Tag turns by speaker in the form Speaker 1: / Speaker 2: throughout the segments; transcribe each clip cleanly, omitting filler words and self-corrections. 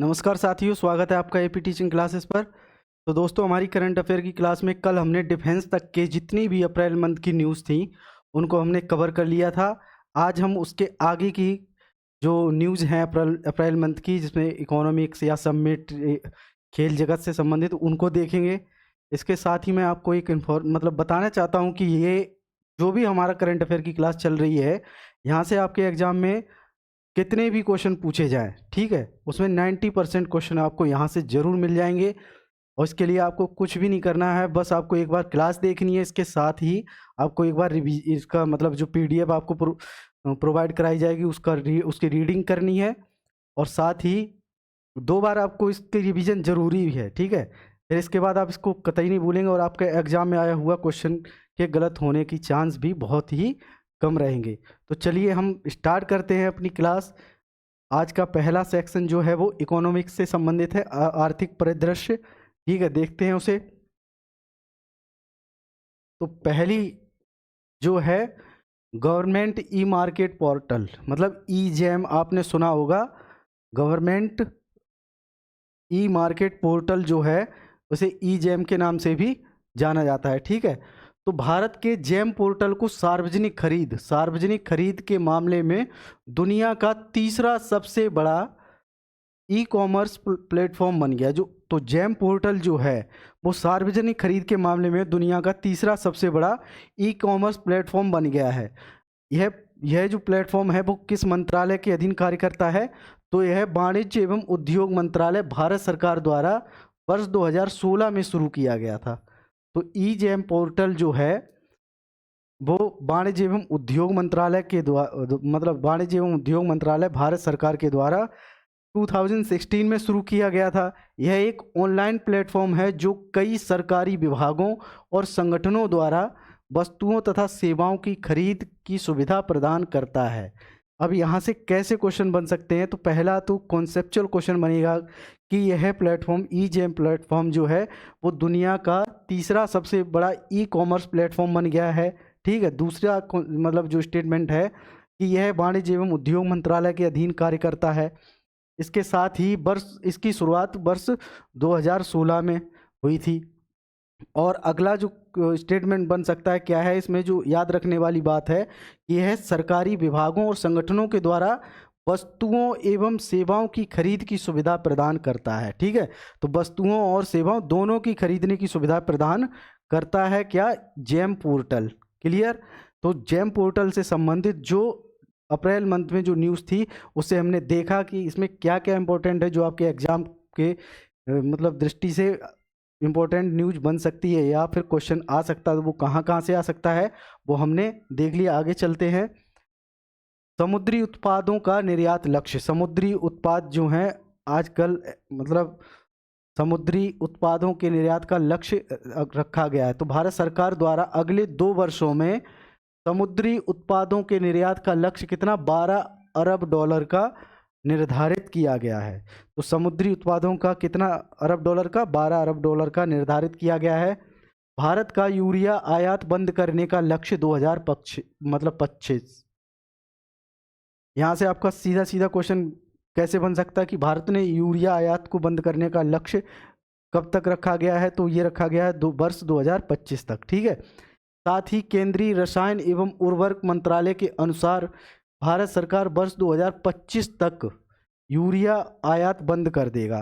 Speaker 1: नमस्कार साथियों, स्वागत है आपका एपी टीचिंग क्लासेस पर। तो दोस्तों, हमारी करंट अफेयर की क्लास में कल हमने डिफेंस तक के जितनी भी अप्रैल मंथ की न्यूज़ थी उनको हमने कवर कर लिया था। आज हम उसके आगे की जो न्यूज़ हैं अप्रैल मंथ की, जिसमें इकोनॉमिक्स या समिट, खेल जगत से संबंधित, उनको देखेंगे। इसके साथ ही मैं आपको एक बताना चाहता हूँ कि ये जो भी हमारा करंट अफेयर की क्लास चल रही है, यहाँ से आपके एग्ज़ाम में कितने भी क्वेश्चन पूछे जाएं, ठीक है, उसमें 90% क्वेश्चन आपको यहाँ से ज़रूर मिल जाएंगे। और इसके लिए आपको कुछ भी नहीं करना है, बस आपको एक बार क्लास देखनी है। इसके साथ ही आपको एक बार इसका जो पीडीएफ आपको प्रोवाइड कराई जाएगी उसकी रीडिंग करनी है। और साथ ही 2 बार आपको इसकी रिवीजन ज़रूरी है, ठीक है। फिर इसके बाद आप इसको कतई नहीं भूलेंगे और आपके एग्ज़ाम में आया हुआ क्वेश्चन के गलत होने की चांस भी बहुत ही कम रहेंगे। तो चलिए हम स्टार्ट करते हैं अपनी क्लास। आज का पहला सेक्शन जो है वो इकोनॉमिक्स से संबंधित है, आर्थिक परिदृश्य, ठीक है, देखते हैं उसे। तो पहली जो है गवर्नमेंट ई मार्केट पोर्टल, मतलब ई जैम आपने सुना होगा। गवर्नमेंट ई मार्केट पोर्टल जो है उसे ई जैम के नाम से भी जाना जाता है, ठीक है। तो भारत के जैम पोर्टल को सार्वजनिक खरीद के मामले में दुनिया का तीसरा सबसे बड़ा ई कॉमर्स प्लेटफॉर्म बन गया। तो जैम पोर्टल जो है वो सार्वजनिक खरीद के मामले में दुनिया का तीसरा सबसे बड़ा ई कॉमर्स प्लेटफॉर्म बन गया है। यह जो प्लेटफॉर्म है वो किस मंत्रालय के अधीन कार्य करता है? तो यह वाणिज्य एवं उद्योग मंत्रालय, भारत सरकार द्वारा वर्ष 2016 में शुरू किया गया था। तो ई जैम पोर्टल जो है वो वाणिज्य एवं उद्योग मंत्रालय के द्वारा, वाणिज्य एवं उद्योग मंत्रालय, भारत सरकार के द्वारा 2016 में शुरू किया गया था। यह एक ऑनलाइन प्लेटफॉर्म है जो कई सरकारी विभागों और संगठनों द्वारा वस्तुओं तथा सेवाओं की खरीद की सुविधा प्रदान करता है। अब यहाँ से कैसे क्वेश्चन बन सकते हैं? तो पहला तो कॉन्सेप्चुअल क्वेश्चन बनेगा कि यह प्लेटफॉर्म, ई जैम प्लेटफॉर्म जो है वो दुनिया का तीसरा सबसे बड़ा ई कॉमर्स प्लेटफॉर्म बन गया है, ठीक है। दूसरा जो स्टेटमेंट है कि यह वाणिज्य एवं उद्योग मंत्रालय के अधीन कार्य करता है। इसके साथ ही इसकी शुरुआत वर्ष 2016 में हुई थी। और अगला जो स्टेटमेंट बन सकता है क्या है, इसमें जो याद रखने वाली बात है कि यह सरकारी विभागों और संगठनों के द्वारा वस्तुओं एवं सेवाओं की खरीद की सुविधा प्रदान करता है, ठीक है। तो वस्तुओं और सेवाओं दोनों की खरीदने की सुविधा प्रदान करता है क्या? GeM portal. क्लियर? तो जैम पोर्टल से संबंधित जो अप्रैल मंथ में जो न्यूज़ थी उससे हमने देखा कि इसमें क्या क्या इंपॉर्टेंट है, जो आपके एग्जाम के दृष्टि से इम्पोर्टेंट न्यूज बन सकती है या फिर क्वेश्चन आ सकता है। तो वो कहाँ कहाँ से आ सकता है वो हमने देख लिया। आगे चलते हैं। समुद्री उत्पादों का निर्यात लक्ष्य। समुद्री उत्पाद जो हैं आजकल समुद्री उत्पादों के निर्यात का लक्ष्य रखा गया है। तो भारत सरकार द्वारा अगले 2 वर्षों में समुद्री उत्पादों के निर्यात का लक्ष्य कितना? $12 अरब का निर्धारित किया गया है। तो समुद्री उत्पादों का कितना अरब डॉलर का? $12 अरब का निर्धारित किया गया है। भारत का यूरिया आयात बंद करने का लक्ष्य 2025। यहाँ से आपका सीधा सीधा क्वेश्चन कैसे बन सकता है कि भारत ने यूरिया आयात को बंद करने का लक्ष्य कब तक रखा गया है? तो ये रखा गया है वर्ष 2025 तक, ठीक है। साथ ही केंद्रीय रसायन एवं उर्वरक मंत्रालय के अनुसार भारत सरकार वर्ष 2025 तक यूरिया आयात बंद कर देगा,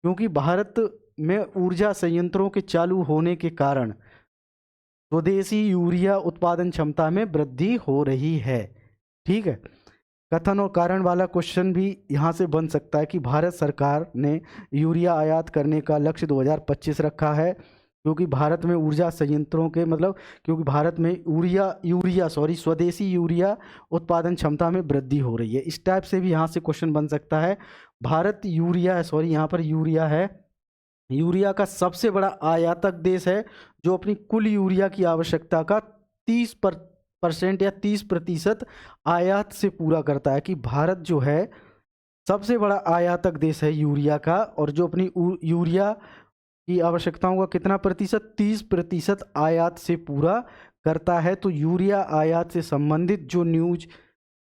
Speaker 1: क्योंकि भारत में ऊर्जा संयंत्रों के चालू होने के कारण स्वदेशी यूरिया उत्पादन क्षमता में वृद्धि हो रही है, ठीक है। कथन और कारण वाला क्वेश्चन भी यहाँ से बन सकता है कि भारत सरकार ने यूरिया आयात करने का लक्ष्य 2025 रखा है, क्योंकि भारत में ऊर्जा संयंत्रों के क्योंकि भारत में स्वदेशी यूरिया उत्पादन क्षमता में वृद्धि हो रही है। इस टाइप से भी यहाँ से क्वेश्चन बन सकता है। भारत यहाँ पर यूरिया है, यूरिया का सबसे बड़ा आयातक देश है, जो अपनी कुल यूरिया की आवश्यकता का 30% या 30% आयात से पूरा करता है। कि भारत जो है सबसे बड़ा आयातक देश है यूरिया का, और जो अपनी यूरिया की आवश्यकताओं का कितना प्रतिशत? 30% आयात से पूरा करता है। तो यूरिया आयात से संबंधित जो न्यूज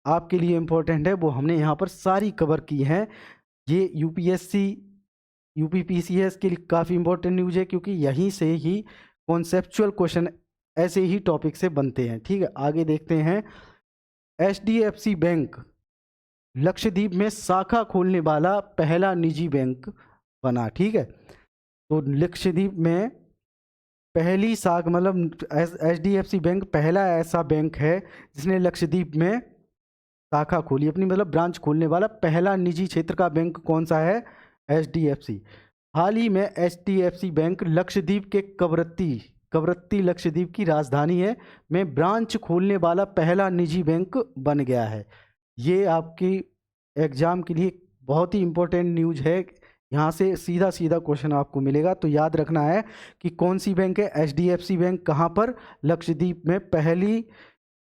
Speaker 1: आपके लिए इम्पोर्टेंट है वो हमने यहाँ पर सारी कवर की हैं। ये यूपीएससी यूपीपीसीएस के लिए काफ़ी इंपॉर्टेंट न्यूज़ है, क्योंकि यहीं से ही कॉन्सेप्चुअल क्वेश्चन ऐसे ही टॉपिक से बनते हैं। ठीक है, आगे देखते हैं। एचडीएफसी बैंक लक्षद्वीप में शाखा खोलने वाला पहला निजी बैंक बना। ठीक है, तो लक्षद्वीप में पहली शाखा, मतलब एचडीएफसी बैंक पहला ऐसा बैंक है जिसने लक्षद्वीप में शाखा खोली अपनी, मतलब ब्रांच खोलने वाला पहला निजी क्षेत्र का बैंक कौन सा है? एचडीएफसी। हाल ही में एचडीएफसी बैंक लक्षद्वीप के कवरत्ती लक्षद्वीप की राजधानी है में ब्रांच खोलने वाला पहला निजी बैंक बन गया है। ये आपकी एग्जाम के लिए बहुत ही इंपॉर्टेंट न्यूज़ है। यहाँ से सीधा सीधा क्वेश्चन आपको मिलेगा, तो याद रखना है कि कौन सी बैंक है एचडीएफसी बैंक, कहाँ पर? लक्षद्वीप में पहली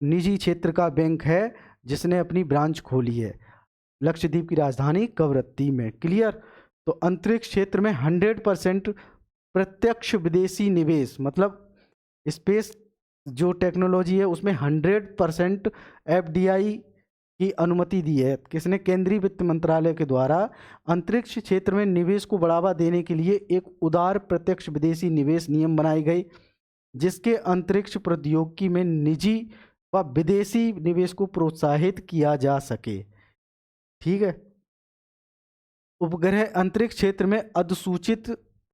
Speaker 1: निजी क्षेत्र का बैंक है जिसने अपनी ब्रांच खोली है लक्षद्वीप की राजधानी कवरत्ती में। क्लियर? तो अंतरिक्ष क्षेत्र में 100% प्रत्यक्ष विदेशी निवेश, मतलब स्पेस जो टेक्नोलॉजी है उसमें 100% एफडीआई की अनुमति दी है। किसने? केंद्रीय वित्त मंत्रालय के द्वारा अंतरिक्ष क्षेत्र में निवेश को बढ़ावा देने के लिए एक उदार प्रत्यक्ष विदेशी निवेश नियम बनाए गए, जिसके अंतरिक्ष प्रौद्योगिकी में निजी व विदेशी निवेश को प्रोत्साहित किया जा सके। ठीक है, उपग्रह अंतरिक्ष क्षेत्र में अधिसूचित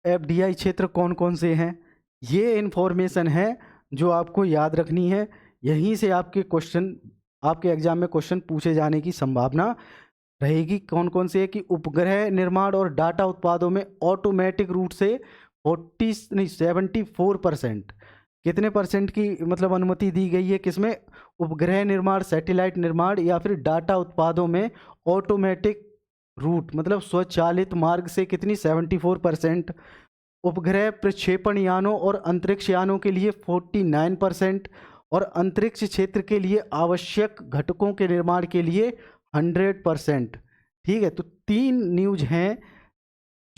Speaker 1: एफडीआई क्षेत्र कौन कौन से हैं? ये इन्फॉर्मेशन है जो आपको याद रखनी है। यहीं से आपके एग्जाम में क्वेश्चन पूछे जाने की संभावना रहेगी। कौन कौन से है कि उपग्रह निर्माण और डाटा उत्पादों में ऑटोमेटिक रूट से 74% कितने परसेंट की मतलब अनुमति दी गई है? किसमें? उपग्रह निर्माण, सैटेलाइट निर्माण या फिर डाटा उत्पादों में ऑटोमेटिक रूट मतलब स्वचालित मार्ग से कितनी? 74%। उपग्रह प्रक्षेपण यानों और अंतरिक्ष यानों के लिए 49% और अंतरिक्ष क्षेत्र के लिए आवश्यक घटकों के निर्माण के लिए 100%। ठीक है, तो 3 न्यूज़ हैं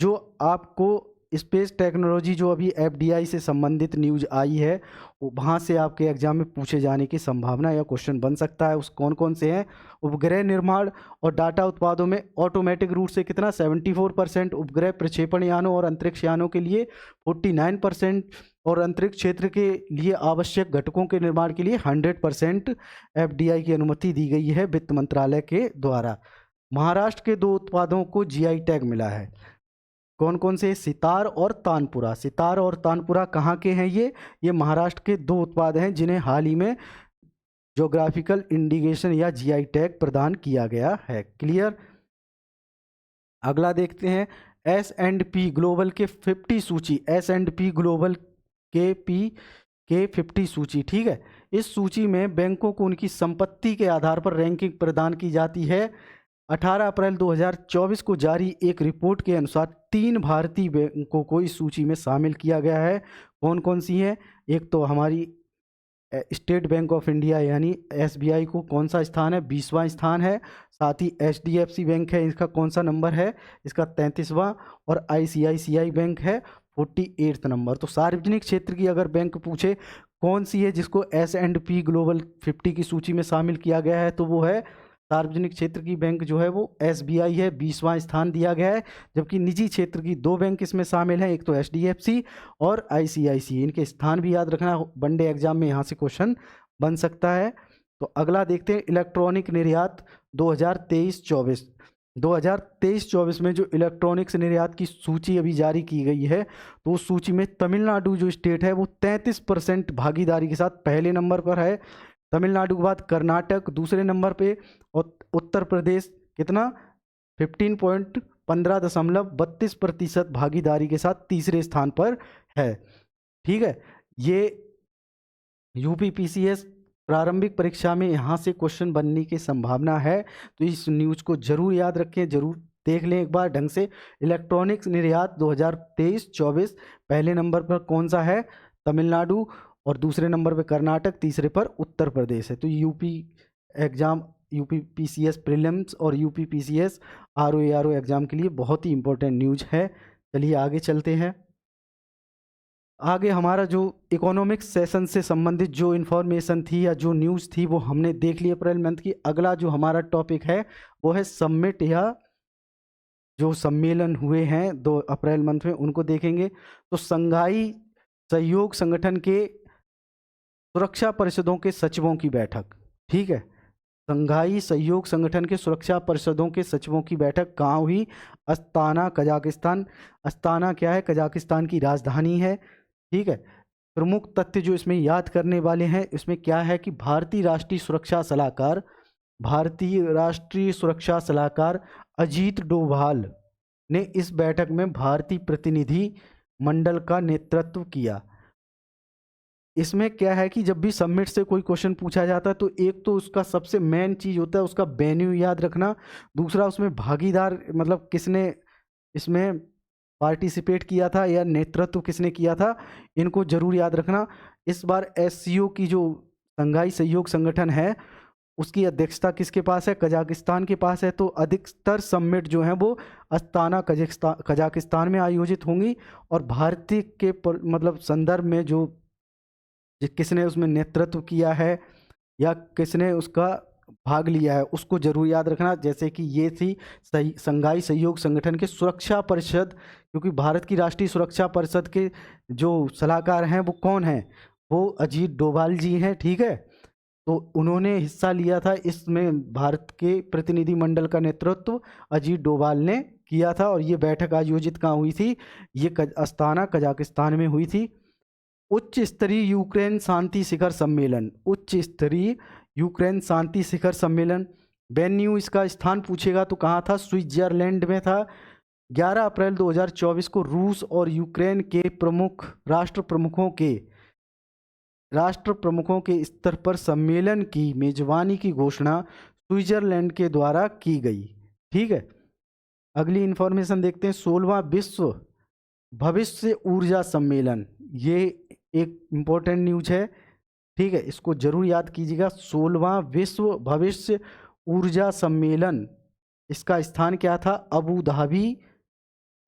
Speaker 1: जो आपको स्पेस टेक्नोलॉजी जो अभी एफडीआई से संबंधित न्यूज़ आई है वहाँ से आपके एग्जाम में पूछे जाने की संभावना या क्वेश्चन बन सकता है। उस कौन कौन से हैं? उपग्रह निर्माण और डाटा उत्पादों में ऑटोमेटिक रूट से कितना? 74%। उपग्रह प्रक्षेपण यानों और अंतरिक्ष यानों के लिए 49% और अंतरिक्ष क्षेत्र के लिए आवश्यक घटकों के निर्माण के लिए 100% एफडीआई की अनुमति दी गई है वित्त मंत्रालय के द्वारा। महाराष्ट्र के 2 उत्पादों को जीआई टैग मिला है। कौन कौन से? सितार और तानपुरा। सितार और तानपुरा कहाँ के हैं? ये महाराष्ट्र के 2 उत्पाद हैं जिन्हें हाल ही में ज्योग्राफिकल इंडिकेशन या जीआई टैग प्रदान किया गया है। क्लियर? अगला देखते हैं S&P ग्लोबल के 50 सूची, S&P ग्लोबल के 50 सूची। ठीक है, इस सूची में बैंकों को उनकी संपत्ति के आधार पर रैंकिंग प्रदान की जाती है। 18 अप्रैल 2024 को जारी एक रिपोर्ट के अनुसार 3 भारतीय बैंकों को इस सूची में शामिल किया गया है। कौन कौन सी हैं? एक तो हमारी स्टेट बैंक ऑफ इंडिया यानी एसबीआई को कौन सा स्थान है? 20वां स्थान है। साथ ही एचडीएफसी बैंक है, इसका कौन सा नंबर है? इसका 33वां। और आईसीआईसीआई बैंक है 48 नंबर। तो सार्वजनिक क्षेत्र की अगर बैंक पूछे कौन सी है जिसको S&P ग्लोबल 50 की सूची में शामिल किया गया है, तो वो है सार्वजनिक क्षेत्र की बैंक जो है वो एसबीआई है, 20वां स्थान दिया गया है। जबकि निजी क्षेत्र की 2 बैंक इसमें शामिल हैं, एक तो एचडीएफसी और आईसीआईसी। इनके स्थान भी याद रखना, वनडे एग्जाम में यहाँ से क्वेश्चन बन सकता है। तो अगला देखते हैं इलेक्ट्रॉनिक निर्यात 2023-24। 2023-24 में जो इलेक्ट्रॉनिक्स निर्यात की सूची अभी जारी की गई है, तो उस सूची में तमिलनाडु जो स्टेट है वो 33% भागीदारी के साथ पहले नंबर पर है। तमिलनाडु के बाद कर्नाटक दूसरे नंबर पे और उत्तर प्रदेश कितना? 15.32% भागीदारी के साथ तीसरे स्थान पर है। ठीक है, ये यूपीपीसीएस प्रारंभिक परीक्षा में यहाँ से क्वेश्चन बनने की संभावना है, तो इस न्यूज़ को जरूर याद रखें, जरूर देख लें एक बार ढंग से। इलेक्ट्रॉनिक्स निर्यात 2023-24 पहले नंबर पर कौन सा है? तमिलनाडु और दूसरे नंबर पर कर्नाटक, तीसरे पर उत्तर प्रदेश है। तो यूपीपीसीएस प्रीलिम्स और यूपीपीसीएस आरओ एग्जाम के लिए बहुत ही इंपॉर्टेंट न्यूज़ है। चलिए आगे चलते हैं। आगे हमारा जो इकोनॉमिक्स सेशन से संबंधित जो इन्फॉर्मेशन थी या जो न्यूज़ थी वो हमने देख ली अप्रैल मंथ की। अगला जो हमारा टॉपिक है वो है समिट या जो सम्मेलन हुए हैं 2 अप्रैल मंथ में, उनको देखेंगे। तो संघाई सहयोग संगठन के सुरक्षा परिषदों के सचिवों की बैठक, ठीक है। संघाई सहयोग संगठन के सुरक्षा परिषदों के सचिवों की बैठक कहाँ हुई? Astana, Kazakhstan. अस्ताना क्या है? कजाकिस्तान की राजधानी है, ठीक है। प्रमुख तथ्य जो इसमें याद करने वाले हैं, इसमें क्या है कि भारतीय राष्ट्रीय सुरक्षा सलाहकार अजीत डोभाल ने इस बैठक में भारतीय प्रतिनिधि मंडल का नेतृत्व किया। इसमें क्या है कि जब भी समिट से कोई क्वेश्चन पूछा जाता है तो एक तो उसका सबसे मेन चीज़ होता है उसका वेन्यू याद रखना, दूसरा उसमें भागीदार मतलब किसने इसमें पार्टिसिपेट किया था या नेतृत्व किसने किया था, इनको जरूर याद रखना। इस बार एससीओ की जो संघाई सहयोग संगठन है उसकी अध्यक्षता किसके पास है? कजाकिस्तान के पास है। तो अधिकतर समिट जो हैं वो अस्ताना कजाकिस्तान में आयोजित होंगी और भारतीय के मतलब संदर्भ में जो किसने उसमें नेतृत्व किया है या किसने उसका भाग लिया है उसको जरूर याद रखना। जैसे कि ये थी संघाई सहयोग संगठन के सुरक्षा परिषद, क्योंकि भारत की राष्ट्रीय सुरक्षा परिषद के जो सलाहकार हैं वो कौन हैं? वो अजीत डोभाल जी हैं, ठीक है। तो उन्होंने हिस्सा लिया था इसमें, भारत के प्रतिनिधि मंडल का नेतृत्व अजीत डोभाल ने किया था और ये बैठक आयोजित कहाँ हुई थी? ये अस्ताना कजाकिस्तान में हुई थी। उच्च स्तरीय यूक्रेन शांति शिखर सम्मेलन, उच्च स्तरीय यूक्रेन शांति शिखर सम्मेलन, वेन्यू इसका स्थान पूछेगा तो कहाँ था? स्विट्जरलैंड में था। 11 अप्रैल 2024 को रूस और यूक्रेन के राष्ट्र प्रमुखों के स्तर पर सम्मेलन की मेजबानी की घोषणा स्विट्जरलैंड के द्वारा की गई, ठीक है। अगली इंफॉर्मेशन देखते हैं। 16वां विश्व भविष्य ऊर्जा सम्मेलन, ये एक इम्पोर्टेंट न्यूज है, ठीक है, इसको जरूर याद कीजिएगा। 16वां विश्व भविष्य ऊर्जा सम्मेलन, इसका स्थान क्या था? अबू धाबी,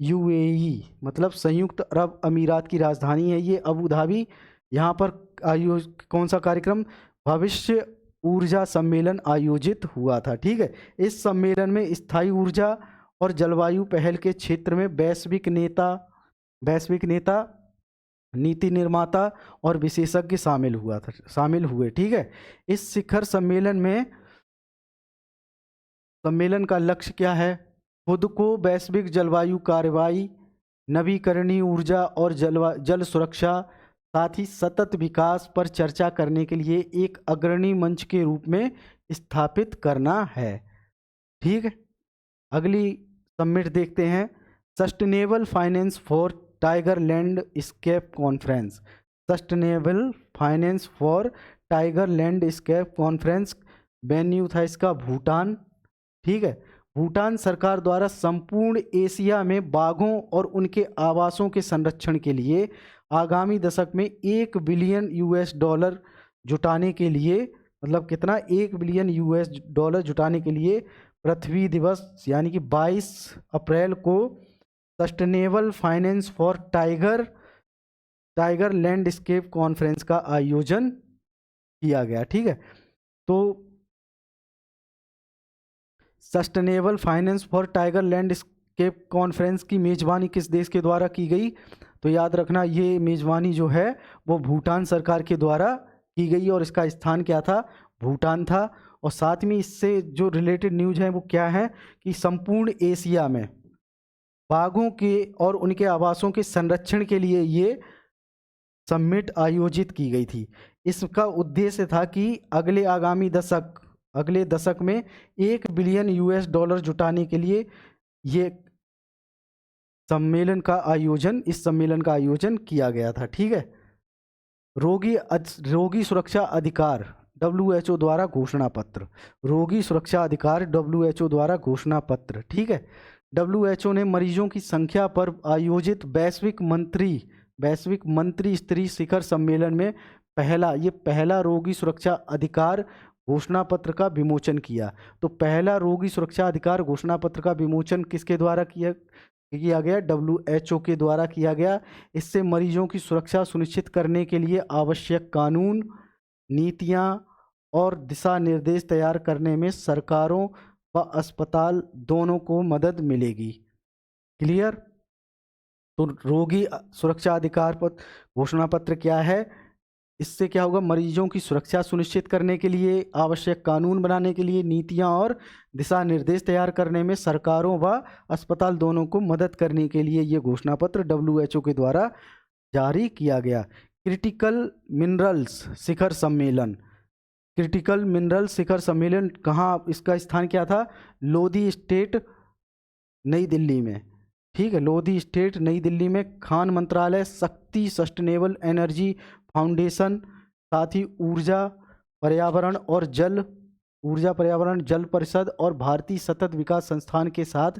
Speaker 1: यूएई, मतलब संयुक्त अरब अमीरात की राजधानी है ये अबू धाबी। यहाँ पर कौन सा कार्यक्रम? भविष्य ऊर्जा सम्मेलन आयोजित हुआ था, ठीक है। इस सम्मेलन में स्थायी ऊर्जा और जलवायु पहल के क्षेत्र में वैश्विक नेता, नीति निर्माता और विशेषज्ञ शामिल हुए, ठीक है। इस शिखर सम्मेलन का लक्ष्य क्या है? खुद को वैश्विक जलवायु कार्रवाई, नवीकरणीय ऊर्जा और जल सुरक्षा, साथ ही सतत विकास पर चर्चा करने के लिए एक अग्रणी मंच के रूप में स्थापित करना है, ठीक है। अगली समिट देखते हैं। Sustainable finance for tiger landscape conference, sustainable finance for tiger landscape conference, venue था इसका भूटान, ठीक है। भूटान सरकार द्वारा संपूर्ण एशिया में बाघों और उनके आवासों के संरक्षण के लिए आगामी दशक में $1 बिलियन जुटाने के लिए, मतलब कितना? $1 बिलियन जुटाने के लिए पृथ्वी दिवस यानी कि 22 अप्रैल को sustainable finance for tiger landscape conference का आयोजन किया गया, ठीक है। तो sustainable finance for tiger landscape conference की मेजबानी किस देश के द्वारा की गई? तो याद रखना ये मेजबानी जो है वो भूटान सरकार के द्वारा की गई और इसका स्थान क्या था? भूटान था। और साथ में इससे जो रिलेटेड न्यूज है वो क्या है कि संपूर्ण एशिया में बाघों के और उनके आवासों के संरक्षण के लिए ये समिट आयोजित की गई थी। इसका उद्देश्य था कि अगले दशक में $1 बिलियन जुटाने के लिए ये इस सम्मेलन का आयोजन किया गया था, ठीक है। रोगी सुरक्षा अधिकार WHO द्वारा घोषणा पत्र, रोगी सुरक्षा अधिकार WHO द्वारा घोषणा पत्र, ठीक है। WHO ने मरीजों की संख्या पर आयोजित वैश्विक मंत्री स्तरीय शिखर सम्मेलन में पहला रोगी सुरक्षा अधिकार घोषणा पत्र का विमोचन किया। तो पहला रोगी सुरक्षा अधिकार घोषणा पत्र का विमोचन किसके द्वारा किया गया? WHO के द्वारा किया गया। इससे मरीजों की सुरक्षा सुनिश्चित करने के लिए आवश्यक कानून, नीतियां और दिशा निर्देश तैयार करने में सरकारों व अस्पताल दोनों को मदद मिलेगी, क्लियर। तो रोगी सुरक्षा अधिकार पत्र घोषणा पत्र क्या है? इससे क्या होगा? मरीजों की सुरक्षा सुनिश्चित करने के लिए, आवश्यक कानून बनाने के लिए, नीतियां और दिशा निर्देश तैयार करने में सरकारों व अस्पताल दोनों को मदद करने के लिए ये घोषणा पत्र WHO के द्वारा जारी किया गया। क्रिटिकल मिनरल्स शिखर सम्मेलन, क्रिटिकल मिनरल शिखर सम्मेलन कहाँ, इसका स्थान क्या था? लोधी स्टेट, नई दिल्ली में। ठीक है, लोधी स्टेट, नई दिल्ली में। खान मंत्रालय, शक्ति सस्टेनेबल एनर्जी फाउंडेशन, साथ ही ऊर्जा पर्यावरण जल परिषद और भारतीय सतत विकास संस्थान के साथ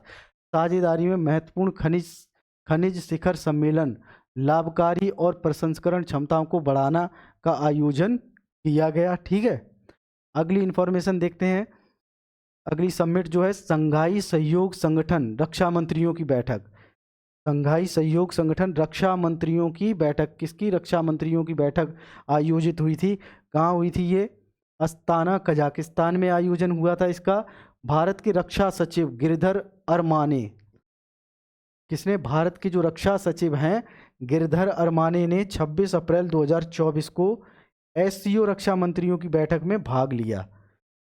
Speaker 1: साझेदारी में महत्वपूर्ण खनिज शिखर सम्मेलन लाभकारी और प्रसंस्करण क्षमताओं को बढ़ाना का आयोजन किया गया। ठीक है, अगली इंफॉर्मेशन देखते हैं। अगली समिट जो है संघाई सहयोग संगठन रक्षा मंत्रियों की बैठक। संघाई सहयोग संगठन रक्षा मंत्रियों की बैठक, किसकी? रक्षा मंत्रियों की बैठक आयोजित हुई थी। कहाँ हुई थी ये? अस्ताना, कजाकिस्तान में आयोजन हुआ था इसका। भारत के रक्षा सचिव गिरधर अरमाने, किसने? भारत के जो रक्षा सचिव हैं गिरधर अरमाने ने 26 अप्रैल 2024 को SCO रक्षा मंत्रियों की बैठक में भाग लिया।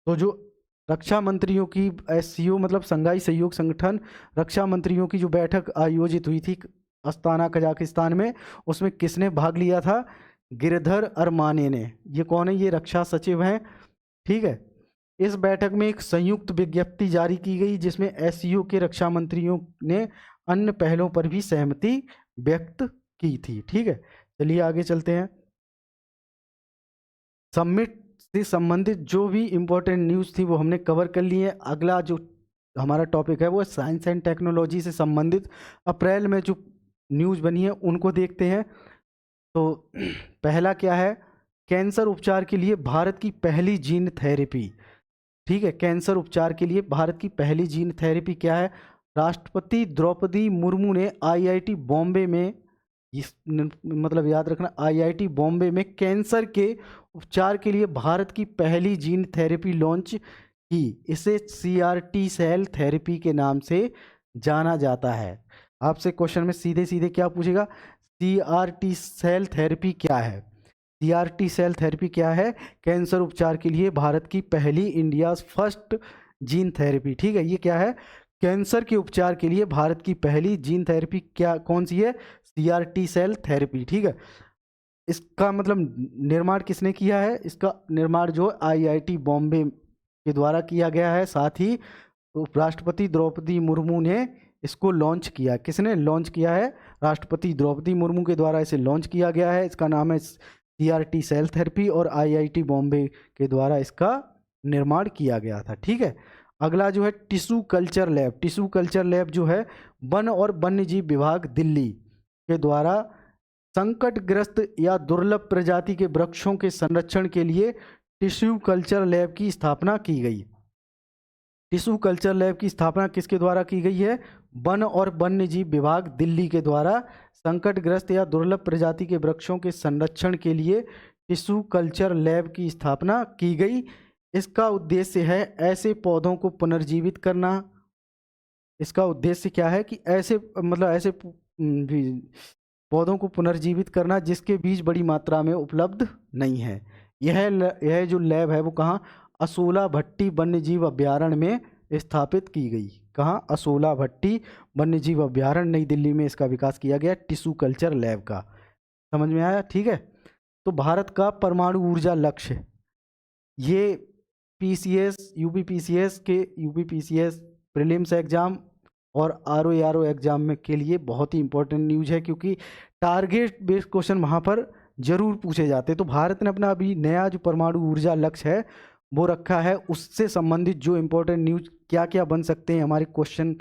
Speaker 1: तो जो रक्षा मंत्रियों की SCO मतलब संघाई सहयोग संगठन रक्षा मंत्रियों की जो बैठक आयोजित हुई थी अस्ताना कजाकिस्तान में, उसमें किसने भाग लिया था? गिरधर अरमाने ने। ये कौन है? ये रक्षा सचिव हैं। ठीक है, इस बैठक में एक संयुक्त विज्ञप्ति जारी की गई जिसमें SCO के रक्षा मंत्रियों ने अन्य पहलों पर भी सहमति व्यक्त की थी। ठीक है, चलिए आगे चलते हैं। समिट से संबंधित जो भी इंपॉर्टेंट न्यूज़ थी वो हमने कवर कर ली है। अगला जो हमारा टॉपिक है वो साइंस एंड टेक्नोलॉजी से संबंधित अप्रैल में जो न्यूज़ बनी है उनको देखते हैं। तो पहला क्या है? कैंसर उपचार के लिए भारत की पहली जीन थेरेपी। ठीक है, कैंसर उपचार के लिए भारत की पहली जीन थेरेपी क्या है? राष्ट्रपति द्रौपदी मुर्मू ने IIT बॉम्बे में, मतलब याद रखना, IIT बॉम्बे में कैंसर के उपचार के लिए भारत की पहली जीन थेरेपी लॉन्च की। इसे CRT सेल थेरेपी के नाम से जाना जाता है। आपसे क्वेश्चन में सीधे सीधे क्या पूछेगा? CRT सेल थेरेपी क्या है? CRT सेल थेरेपी क्या है? कैंसर उपचार के लिए भारत की पहली, इंडिया फर्स्ट जीन थेरेपी। ठीक है, ये क्या है? कैंसर के उपचार के लिए भारत की पहली जीन थेरेपी क्या, कौन सी है? CRT cell therapy. ठीक है, इसका मतलब निर्माण किसने किया है? इसका निर्माण जो IIT बॉम्बे के द्वारा किया गया है। साथ ही राष्ट्रपति द्रौपदी मुर्मू ने इसको लॉन्च किया। किसने लॉन्च किया है? राष्ट्रपति द्रौपदी मुर्मू के द्वारा इसे लॉन्च किया गया है। इसका नाम है CRT सेल थेरेपी और IIT बॉम्बे के द्वारा इसका निर्माण किया गया था। ठीक है, अगला जो है tissue culture lab. Tissue culture lab जो है वन और वन्यजीव विभाग दिल्ली के द्वारा संकटग्रस्त या दुर्लभ प्रजाति के वृक्षों के संरक्षण के लिए टिश्यू कल्चर लैब की स्थापना की गई। टिश्यू कल्चर लैब की स्थापना किसके द्वारा की गई है? वन और वन्यजीव विभाग दिल्ली के द्वारा संकटग्रस्त या दुर्लभ प्रजाति के वृक्षों के संरक्षण के लिए टिश्यू कल्चर लैब की स्थापना की गई। इसका उद्देश्य है ऐसे पौधों को पुनर्जीवित करना। इसका उद्देश्य क्या है? कि ऐसे पौधों को पुनर्जीवित करना जिसके बीज बड़ी मात्रा में उपलब्ध नहीं है। यह जो लैब है वो कहाँ? असोला भट्टी वन्यजीव अभ्यारण्य में स्थापित की गई। कहाँ? असोला भट्टी वन्यजीव अभ्यारण्य, नई दिल्ली में इसका विकास किया गया टिश्यू कल्चर लैब का। समझ में आया? ठीक है, तो भारत का परमाणु ऊर्जा लक्ष्य, ये PCS यूपीपीसीएस प्रीलिम्स एग्जाम और RO एग्जाम में के लिए बहुत ही इंपॉर्टेंट न्यूज़ है, क्योंकि टारगेट बेस्ड क्वेश्चन वहाँ पर जरूर पूछे जाते हैं। तो भारत ने अपना अभी नया जो परमाणु ऊर्जा लक्ष्य है वो रखा है, उससे संबंधित जो इम्पोर्टेंट न्यूज़ क्या क्या बन सकते हैं हमारे क्वेश्चन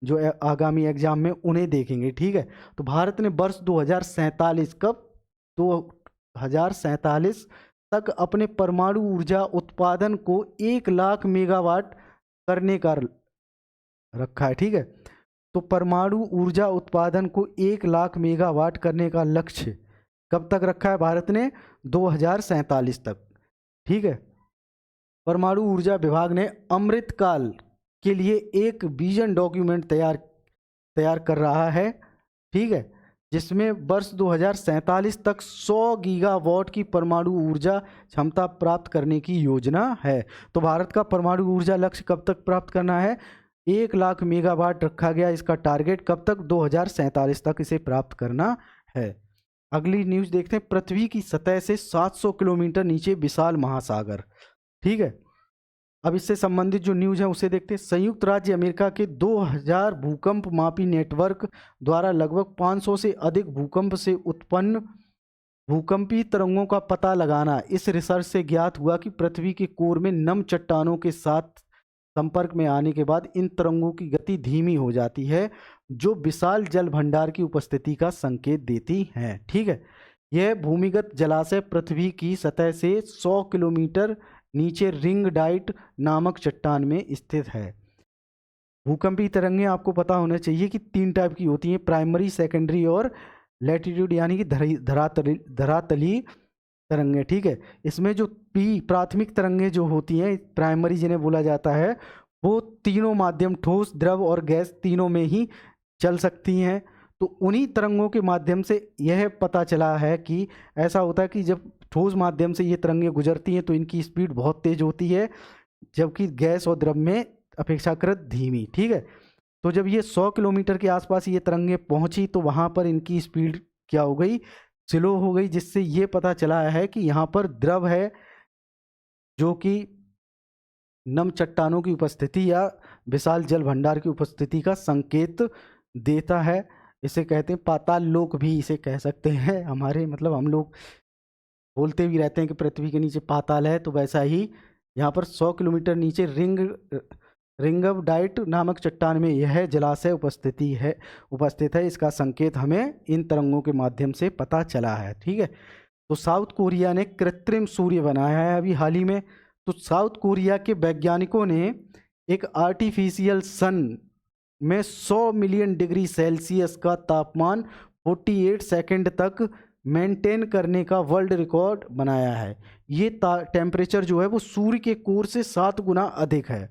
Speaker 1: जो आगामी एग्जाम में, उन्हें देखेंगे। ठीक है, तो भारत ने वर्ष 2047 कब 2047 तक अपने परमाणु ऊर्जा उत्पादन को 1 लाख मेगावाट करने का रखा है। ठीक है, तो परमाणु ऊर्जा उत्पादन को 1 लाख मेगावाट करने का लक्ष्य कब तक रखा है भारत ने? 2047 तक। ठीक है, परमाणु ऊर्जा विभाग ने अमृतकाल के लिए एक विजन डॉक्यूमेंट तैयार कर रहा है, ठीक है, जिसमें वर्ष 2047 तक 100 गीगावाट की परमाणु ऊर्जा क्षमता प्राप्त करने की योजना है। तो भारत का परमाणु ऊर्जा लक्ष्य कब तक प्राप्त करना है? 1 लाख मेगावाट रखा गया इसका टारगेट, कब तक? 2047 तक इसे प्राप्त करना है। अगली न्यूज देखते हैं, पृथ्वी की सतह से 700 किलोमीटर नीचे विशाल महासागर, ठीक है। अब इससे संबंधित जो न्यूज है उसे देखते हैं। संयुक्त राज्य अमेरिका के 2000 भूकंप मापी नेटवर्क द्वारा लगभग 500 से अधिक भूकंप से उत्पन्न भूकंपीय तरंगों का पता लगाना। इस रिसर्च से ज्ञात हुआ कि पृथ्वी के कोर में नम चट्टानों के साथ संपर्क में आने के बाद इन तरंगों की गति धीमी हो जाती है, जो विशाल जल भंडार की उपस्थिति का संकेत देती है, ठीक है। यह भूमिगत जलाशय पृथ्वी की सतह से 100 किलोमीटर नीचे रिंग डाइट नामक चट्टान में स्थित है। भूकंपीय तरंगें आपको पता होना चाहिए कि 3 टाइप की होती हैं, प्राइमरी, सेकेंडरी और लैटिट्यूड, यानी कि धरातली तरंगें, ठीक है। इसमें जो प्राथमिक तरंगें जो होती हैं, प्राइमरी जिन्हें बोला जाता है, वो तीनों माध्यम, ठोस, द्रव और गैस, तीनों में ही चल सकती हैं। तो उन्हीं तरंगों के माध्यम से यह पता चला है कि ऐसा होता है कि जब ठोस माध्यम से ये तरंगें गुजरती हैं तो इनकी स्पीड बहुत तेज होती है, जबकि गैस और द्रव में अपेक्षाकृत धीमी, ठीक है। तो जब ये 100 किलोमीटर के आसपास ये तरंगें पहुंची तो वहां पर इनकी स्पीड क्या हो गई? स्लो हो गई, जिससे ये पता चला है कि यहाँ पर द्रव है, जो कि नम चट्टानों की उपस्थिति या विशाल जल भंडार की उपस्थिति का संकेत देता है। इसे कहते हैं पाताल लोक भी इसे कह सकते हैं। हमारे मतलब हम लोग बोलते भी रहते हैं कि पृथ्वी के नीचे पाताल है, तो वैसा ही यहाँ पर 100 किलोमीटर नीचे रिंगव डाइट नामक चट्टान में यह जलाशय उपस्थित है। इसका संकेत हमें इन तरंगों के माध्यम से पता चला है, ठीक है। तो साउथ कोरिया ने कृत्रिम सूर्य बनाया है अभी हाल ही में। तो साउथ कोरिया के वैज्ञानिकों ने एक आर्टिफिशियल सन में 100 मिलियन डिग्री सेल्सियस का तापमान 48 सेकंड तक मेंटेन करने का वर्ल्ड रिकॉर्ड बनाया है। ये टेम्परेचर जो है वो सूर्य के कोर से 7 गुना अधिक है।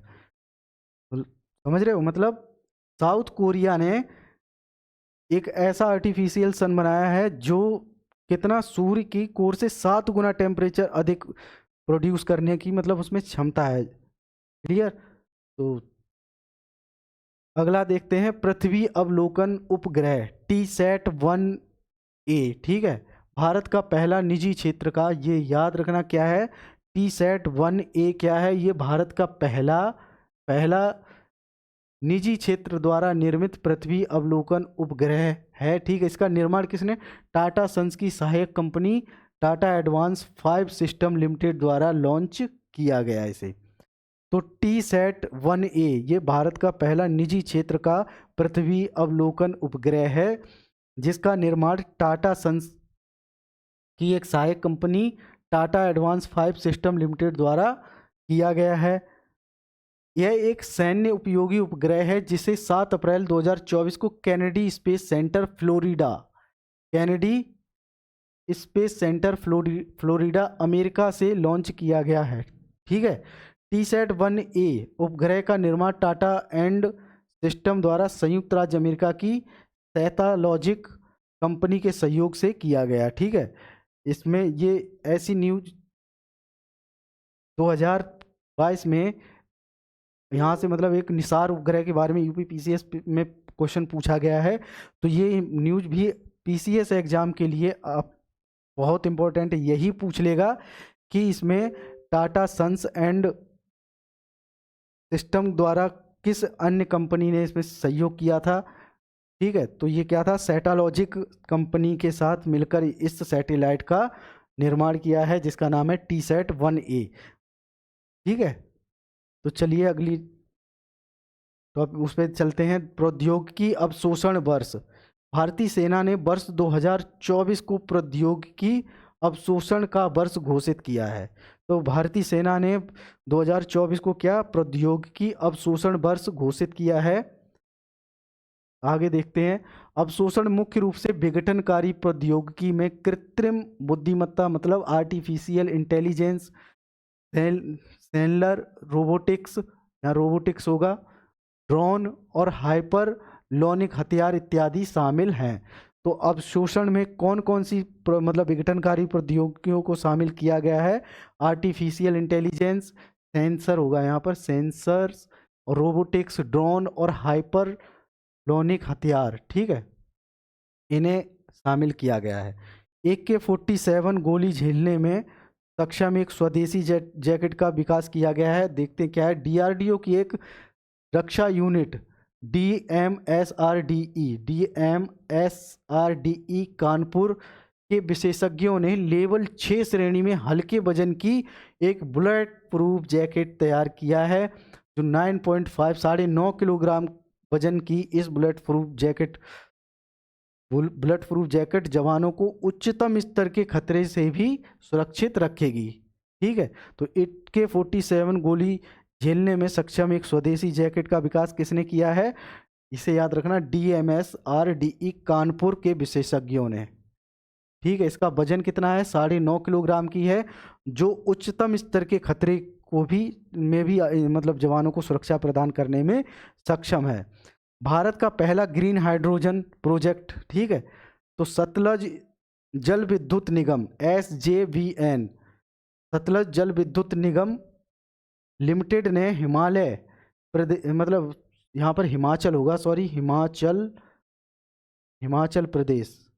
Speaker 1: समझ रहे हो? मतलब साउथ कोरिया ने एक ऐसा आर्टिफिशियल सन बनाया है जो कितना, सूर्य की कोर से 7 गुना टेम्परेचर अधिक प्रोड्यूस करने की मतलब उसमें क्षमता है। क्लियर? तो अगला देखते हैं, पृथ्वी अवलोकन उपग्रह टीसैट 1A, ठीक है। भारत का पहला निजी क्षेत्र का, ये याद रखना क्या है, टीसैट 1A क्या है? ये भारत का पहला निजी क्षेत्र द्वारा निर्मित पृथ्वी अवलोकन उपग्रह है, ठीक है। इसका निर्माण किसने? टाटा सन्स की सहायक company Tata advance 5 system limited द्वारा लॉन्च किया गया इसे। तो टीसैट 1A ये भारत का पहला निजी क्षेत्र का पृथ्वी अवलोकन उपग्रह है, जिसका निर्माण टाटा सन्स की एक सहायक company Tata advance 5 system limited द्वारा किया गया है। यह एक सैन्य उपयोगी उपग्रह है जिसे 7 अप्रैल 2024 को Kennedy space centre Florida America से लॉन्च किया गया है, ठीक है। टीसैट 1A उपग्रह का निर्माण टाटा एंड सिस्टम द्वारा संयुक्त राज्य अमेरिका की सैटालॉजिक कंपनी के सहयोग से किया गया, ठीक है। इसमें ये ऐसी न्यूज 2022 में यहाँ से मतलब एक निसार उपग्रह के बारे में यूपीपीसीएस में क्वेश्चन पूछा गया है। तो ये न्यूज भी पीसीएस एग्जाम के लिए आप बहुत इंपॉर्टेंट है, यही पूछ लेगा कि इसमें टाटा सन्स एंड सिस्टम द्वारा किस अन्य कंपनी ने इसमें सहयोग किया था, ठीक है। तो ये क्या था? सैटालॉजिक कंपनी के साथ मिलकर इस सैटेलाइट का निर्माण किया है, जिसका नाम है टीसैट 1A, ठीक है। तो चलिए अगली तो अब उस पर चलते हैं। प्रौद्योगिकी अवशोषण वर्ष। भारतीय सेना ने वर्ष 2024 को प्रौद्योगिकी अवशोषण का वर्ष घोषित किया है। तो भारतीय सेना ने 2024 को क्या? प्रौद्योगिकी अवशोषण वर्ष घोषित किया है। आगे देखते हैं। अवशोषण मुख्य रूप से विघटनकारी प्रौद्योगिकी में कृत्रिम बुद्धिमत्ता मतलब आर्टिफिशियल इंटेलिजेंस, सेलुलर रोबोटिक्स या रोबोटिक्स होगा, ड्रोन और हाइपर लौनिक हथियार इत्यादि शामिल हैं। तो अब शोषण में कौन कौन सी मतलब विघटनकारी प्रौद्योगिकियों को शामिल किया गया है? आर्टिफिशियल इंटेलिजेंस, सेंसर होगा यहाँ पर, सेंसर्स, रोबोटिक्स, ड्रोन और हाइपर लौनिक हथियार, ठीक है, इन्हें शामिल किया गया है। AK-47 गोली झेलने में सक्षम एक स्वदेशी जैकेट का विकास किया गया है। देखते हैं क्या है। DRDO की एक रक्षा यूनिट DMSRDE कानपुर के विशेषज्ञों ने लेवल 6 श्रेणी में हल्के वजन की एक बुलेट प्रूफ जैकेट तैयार किया है, जो 9.5 साढ़े 9 किलोग्राम वजन की इस बुलेट प्रूफ जैकेट जवानों को उच्चतम स्तर के खतरे से भी सुरक्षित रखेगी। ठीक है, तो AK-47 गोली झेलने में सक्षम एक स्वदेशी जैकेट का विकास किसने किया है? इसे याद रखना, DMSRDE कानपुर के विशेषज्ञों ने। ठीक है, इसका वजन कितना है? 9.5 किलोग्राम की है, जो उच्चतम स्तर के खतरे को भी मतलब जवानों को सुरक्षा प्रदान करने में सक्षम है। भारत का पहला ग्रीन हाइड्रोजन प्रोजेक्ट, ठीक है, तो सतलज जल विद्युत निगम SJVN, सतलज जल विद्युत निगम लिमिटेड ने हिमालय प्रदेश, मतलब यहाँ पर हिमाचल होगा, सॉरी, हिमाचल प्रदेश,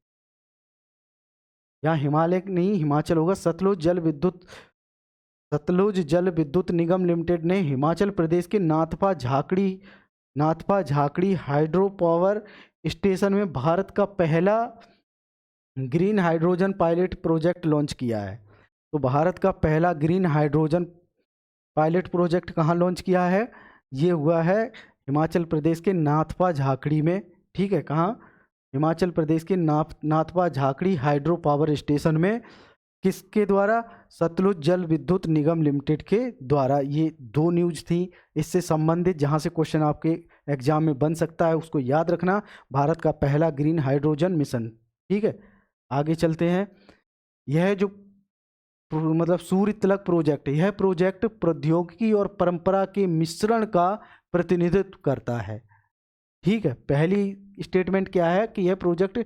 Speaker 1: यहाँ हिमालय नहीं, हिमाचल होगा। सतलुज जल विद्युत निगम लिमिटेड ने हिमाचल प्रदेश के Nathpa Jhakri hydro power station में भारत का पहला green hydrogen pilot project launch किया है। तो भारत का पहला ग्रीन हाइड्रोजन पायलट प्रोजेक्ट कहाँ लॉन्च किया है? ये हुआ है हिमाचल प्रदेश के नाथपा झाकड़ी में। ठीक है, कहाँ? हिमाचल प्रदेश के Nathpa Jhakri hydro power station में। किसके द्वारा? सतलुज जल विद्युत निगम लिमिटेड के द्वारा। ये 2 न्यूज थी इससे संबंधित, जहाँ से क्वेश्चन आपके एग्जाम में बन सकता है, उसको याद रखना। भारत का पहला ग्रीन हाइड्रोजन मिशन। ठीक है, आगे चलते हैं। यह जो मतलब सूर्य तिलक प्रोजेक्ट, यह प्रोजेक्ट प्रौद्योगिकी और परंपरा के मिश्रण का प्रतिनिधित्व करता है। ठीक है, पहली स्टेटमेंट क्या है कि यह प्रोजेक्ट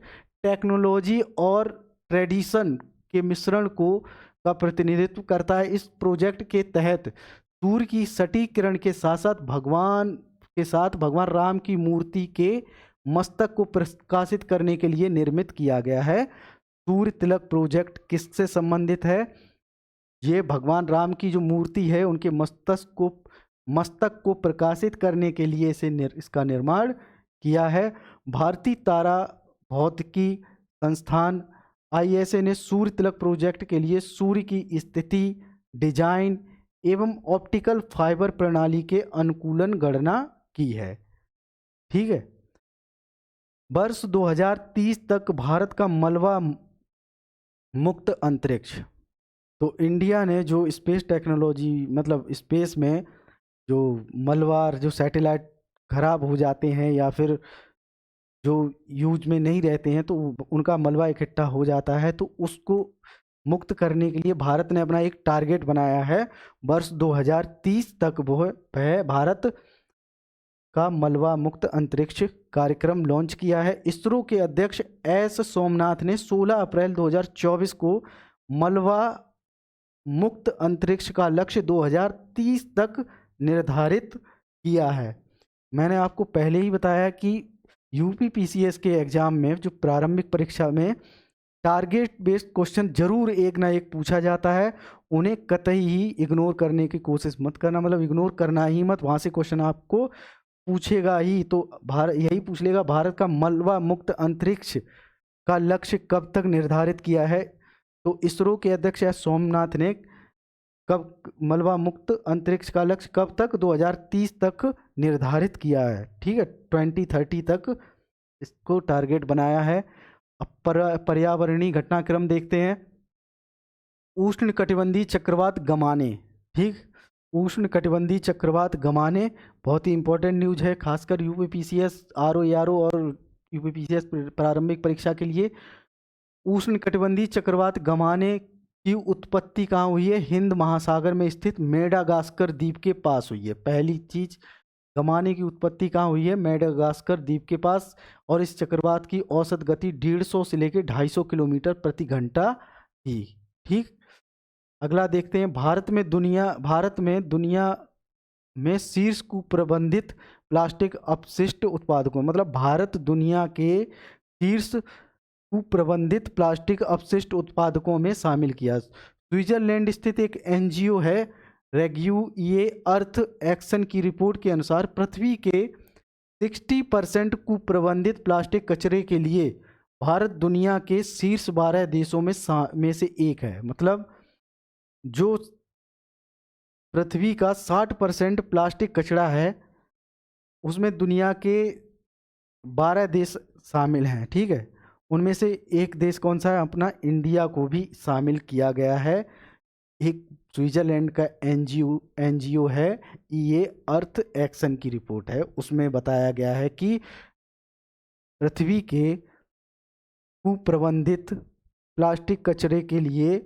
Speaker 1: टेक्नोलॉजी और ट्रेडिशन के मिश्रण का प्रतिनिधित्व करता है। इस प्रोजेक्ट के तहत सूर्य की सटीक किरण के साथ साथ भगवान राम की मूर्ति के मस्तक को प्रकाशित करने के लिए निर्मित किया गया है। सूर्य तिलक प्रोजेक्ट किससे संबंधित है? ये भगवान राम की जो मूर्ति है उनके मस्तक को प्रकाशित करने के लिए इसका निर्माण किया है। भारतीय तारा भौतिकी संस्थान ISA ने सूर्य तिलक प्रोजेक्ट के लिए सूर्य की स्थिति, डिजाइन एवं ऑप्टिकल फाइबर प्रणाली के अनुकूलन गणना की है। ठीक है, वर्ष 2030 तक भारत का मलबा मुक्त अंतरिक्ष। तो इंडिया ने जो स्पेस टेक्नोलॉजी, मतलब स्पेस में जो मलबा, जो सैटेलाइट खराब हो जाते हैं या फिर जो यूज में नहीं रहते हैं तो उनका मलबा इकट्ठा हो जाता है, तो उसको मुक्त करने के लिए भारत ने अपना एक टारगेट बनाया है। वर्ष 2030 तक वह भारत का मलबा मुक्त अंतरिक्ष कार्यक्रम लॉन्च किया है। इसरो के अध्यक्ष S सोमनाथ ने 16 अप्रैल 2024 को मलबा मुक्त अंतरिक्ष का लक्ष्य 2030 तक निर्धारित किया है। मैंने आपको पहले ही बताया कि UPPCS के एग्जाम में जो प्रारंभिक परीक्षा में टारगेट बेस्ड क्वेश्चन जरूर एक ना एक पूछा जाता है, उन्हें कतई ही इग्नोर करने की कोशिश मत करना, मतलब इग्नोर करना ही मत, वहाँ से क्वेश्चन आपको पूछेगा ही। तो यही पूछ लेगा, भारत का मलबा मुक्त अंतरिक्ष का लक्ष्य कब तक निर्धारित किया है? तो इसरो के अध्यक्ष S सोमनाथ ने कब मलबा मुक्त अंतरिक्ष का लक्ष्य कब तक? 2030 तक निर्धारित किया है। ठीक है, 2030 तक इसको टारगेट बनाया है। अब पर्यावरणीय घटनाक्रम देखते हैं। उष्ण कटिबंधीय चक्रवात गमाने। ठीक, उष्ण कटिबंधीय चक्रवात गमाने बहुत ही इंपॉर्टेंट न्यूज है, खासकर UPPCS RO और UPPCS प्रारंभिक परीक्षा के लिए। उष्ण कटिबंधीय चक्रवात गमाने की उत्पत्ति कहाँ हुई है? हिंद महासागर में स्थित मेडागास्कर द्वीप के पास हुई है। पहली चीज गमाने की उत्पत्ति कहाँ हुई है? मेडागास्कर द्वीप के पास, और इस चक्रवात की औसत गति 150 से लेकर 250 किलोमीटर प्रति घंटा थी। ठीक, अगला देखते हैं। भारत में दुनिया में शीर्ष कुप्रबंधित प्लास्टिक अपशिष्ट उत्पादकों, मतलब भारत दुनिया के शीर्ष कुप्रबंधित प्लास्टिक अपशिष्ट उत्पादकों में शामिल किया। स्विट्जरलैंड स्थित एक एनजीओ है रेग्यू अर्थ एक्शन की रिपोर्ट के अनुसार पृथ्वी के 60% कुप्रबंधित प्लास्टिक कचरे के लिए भारत दुनिया के शीर्ष 12 देशों में से एक है। मतलब जो पृथ्वी का 60% प्लास्टिक कचरा है उसमें दुनिया के 12 देश शामिल हैं। ठीक है, उनमें से एक देश कौन सा है? अपना इंडिया को भी शामिल किया गया है। एक स्विट्जरलैंड का एनजीओ है, ये अर्थ एक्शन की रिपोर्ट है, उसमें बताया गया है कि पृथ्वी के कुप्रबंधित प्लास्टिक कचरे के लिए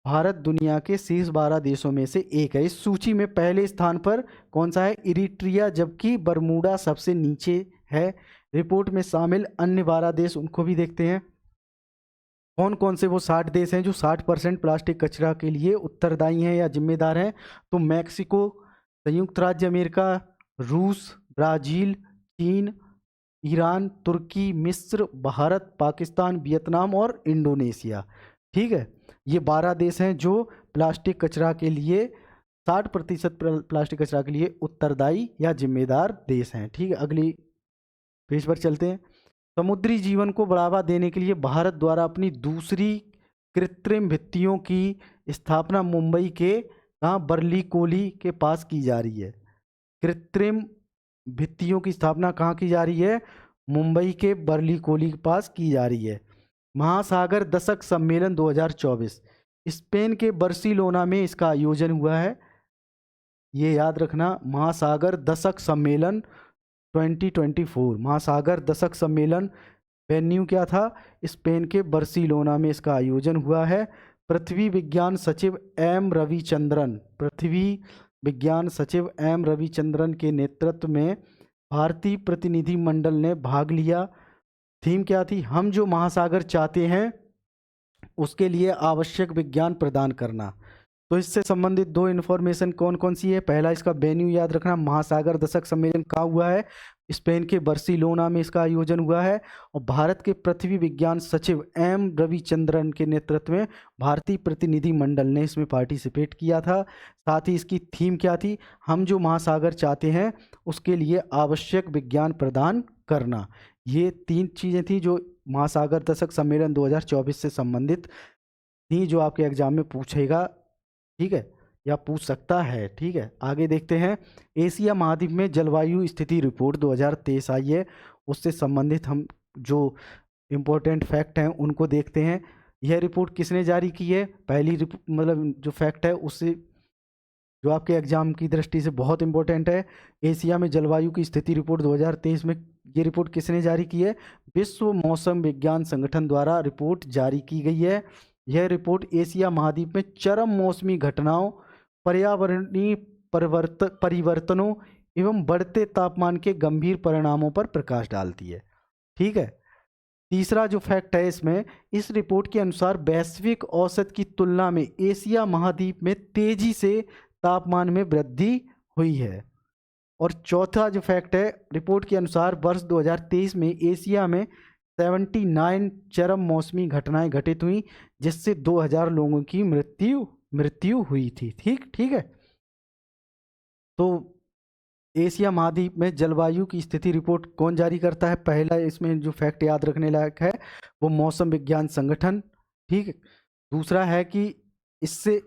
Speaker 1: भारत दुनिया के शीर्ष 12 देशों में से एक है। इस सूची में पहले स्थान पर कौन सा है? इरिट्रिया, जबकि बरमूडा सबसे नीचे है। रिपोर्ट में शामिल अन्य 12 देश, उनको भी देखते हैं कौन कौन से वो 60 देश हैं जो 60% प्लास्टिक कचरा के लिए उत्तरदायी हैं या जिम्मेदार हैं। तो मैक्सिको, संयुक्त राज्य अमेरिका, रूस, ब्राज़ील, चीन, ईरान, तुर्की, मिस्र, भारत, पाकिस्तान, वियतनाम और इंडोनेशिया। ठीक है, ये 12 देश हैं जो प्लास्टिक कचरा के लिए 60% प्लास्टिक कचरा के लिए उत्तरदायी या जिम्मेदार देश हैं। ठीक है, अगली पेज पर चलते हैं। समुद्री जीवन को बढ़ावा देने के लिए भारत द्वारा अपनी दूसरी कृत्रिम भित्तियों की स्थापना मुंबई के बरलीकोली के पास की जा रही है। कृत्रिम भित्तियों की स्थापना कहाँ की जा रही है? मुंबई के बरलीकोली के पास की जा रही है। महासागर दशक सम्मेलन 2024 स्पेन के बार्सिलोना में इसका आयोजन हुआ है। ये याद रखना, महासागर दशक सम्मेलन 2024, महासागर दशक सम्मेलन वेन्यू क्या था? स्पेन के बार्सिलोना में इसका आयोजन हुआ है। पृथ्वी विज्ञान सचिव एम रविचंद्रन के नेतृत्व में भारतीय प्रतिनिधिमंडल ने भाग लिया। थीम क्या थी? हम जो महासागर चाहते हैं उसके लिए आवश्यक विज्ञान प्रदान करना। तो इससे संबंधित दो इन्फॉर्मेशन कौन कौन सी है? पहला, इसका वेन्यू याद रखना, महासागर दशक सम्मेलन कहाँ हुआ है? स्पेन के बार्सिलोना में इसका आयोजन हुआ है। और भारत के पृथ्वी विज्ञान सचिव एम रविचंद्रन के नेतृत्व में भारतीय प्रतिनिधि मंडल ने इसमें पार्टिसिपेट किया था। साथ ही इसकी थीम क्या थी? हम जो महासागर चाहते हैं उसके लिए आवश्यक विज्ञान प्रदान करना। ये 3 चीज़ें थी जो महासागर दशक सम्मेलन 2024 से संबंधित थी, जो आपके एग्जाम में पूछेगा। ठीक है, या पूछ सकता है। ठीक है, आगे देखते हैं। एशिया महाद्वीप में जलवायु स्थिति रिपोर्ट 2023 आई है, उससे संबंधित हम जो इम्पोर्टेंट फैक्ट हैं उनको देखते हैं। यह रिपोर्ट किसने जारी की है? पहली मतलब जो फैक्ट है उससे जो आपके एग्जाम की दृष्टि से बहुत इंपॉर्टेंट है। एशिया में जलवायु की स्थिति रिपोर्ट 2023 में ये रिपोर्ट किसने जारी की है? विश्व मौसम विज्ञान संगठन द्वारा रिपोर्ट जारी की गई है। यह रिपोर्ट एशिया महाद्वीप में चरम मौसमी घटनाओं, पर्यावरणीय परिवर्तनों एवं बढ़ते तापमान के गंभीर परिणामों पर प्रकाश डालती है। ठीक है, तीसरा जो फैक्ट है इसमें, इस रिपोर्ट के अनुसार वैश्विक औसत की तुलना में एशिया महाद्वीप में तेजी से तापमान में वृद्धि हुई है। और चौथा जो फैक्ट है, रिपोर्ट के अनुसार वर्ष 2023 में एशिया में 79 चरम मौसमी घटनाएं घटित हुई, जिससे 2000 लोगों की मृत्यु हुई थी। ठीक है, तो एशिया महाद्वीप में जलवायु की स्थिति रिपोर्ट कौन जारी करता है? पहला इसमें जो फैक्ट याद रखने लायक है वो मौसम विज्ञान संगठन। ठीक है, दूसरा है कि इससे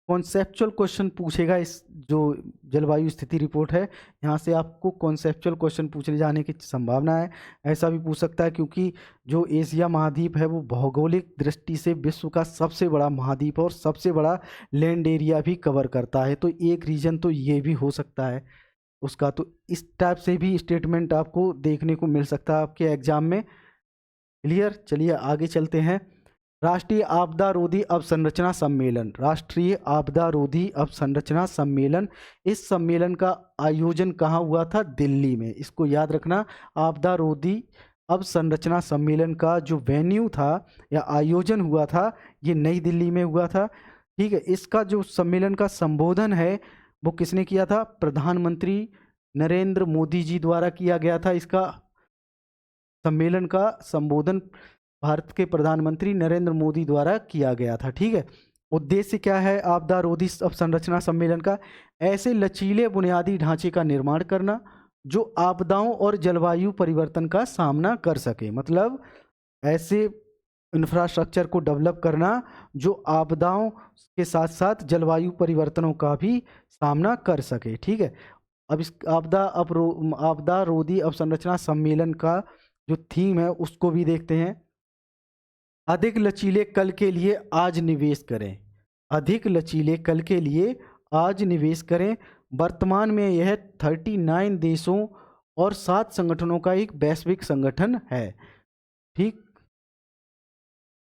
Speaker 1: कॉन्सेप्चुअल क्वेश्चन पूछेगा। इस जो जलवायु स्थिति रिपोर्ट है, यहाँ से आपको कॉन्सेप्चुअल क्वेश्चन पूछने जाने की संभावना है। ऐसा भी पूछ सकता है क्योंकि जो एशिया महाद्वीप है वो भौगोलिक दृष्टि से विश्व का सबसे बड़ा महाद्वीप है और सबसे बड़ा लैंड एरिया भी कवर करता है। तो एक रीजन तो ये भी हो सकता है उसका। तो इस टाइप से भी स्टेटमेंट आपको देखने को मिल सकता है आपके एग्जाम में। क्लियर? चलिए आगे चलते हैं। राष्ट्रीय आपदा रोधी अवसंरचना सम्मेलन, राष्ट्रीय आपदा रोधी अवसंरचना सम्मेलन। इस सम्मेलन का आयोजन कहाँ हुआ था? दिल्ली में। इसको याद रखना, आपदा रोधी अवसंरचना सम्मेलन का जो वेन्यू था या आयोजन हुआ था, ये नई दिल्ली में हुआ था। ठीक है, इसका जो सम्मेलन का संबोधन है वो किसने किया था? प्रधानमंत्री नरेंद्र मोदी जी द्वारा किया गया था। इसका सम्मेलन का संबोधन भारत के प्रधानमंत्री नरेंद्र मोदी द्वारा किया गया था। ठीक है, उद्देश्य क्या है आपदा रोधी अवसंरचना सम्मेलन का? ऐसे लचीले बुनियादी ढांचे का निर्माण करना जो आपदाओं और जलवायु परिवर्तन का सामना कर सके। मतलब ऐसे इंफ्रास्ट्रक्चर को डेवलप करना जो आपदाओं के साथ साथ जलवायु परिवर्तनों का भी सामना कर सके। ठीक है, अब इस आपदा रोधी अवसंरचना सम्मेलन का जो थीम है उसको भी देखते हैं। अधिक लचीले कल के लिए आज निवेश करें। अधिक लचीले कल के लिए आज निवेश करें। वर्तमान में यह 39 देशों और 7 संगठनों का एक वैश्विक संगठन है। ठीक,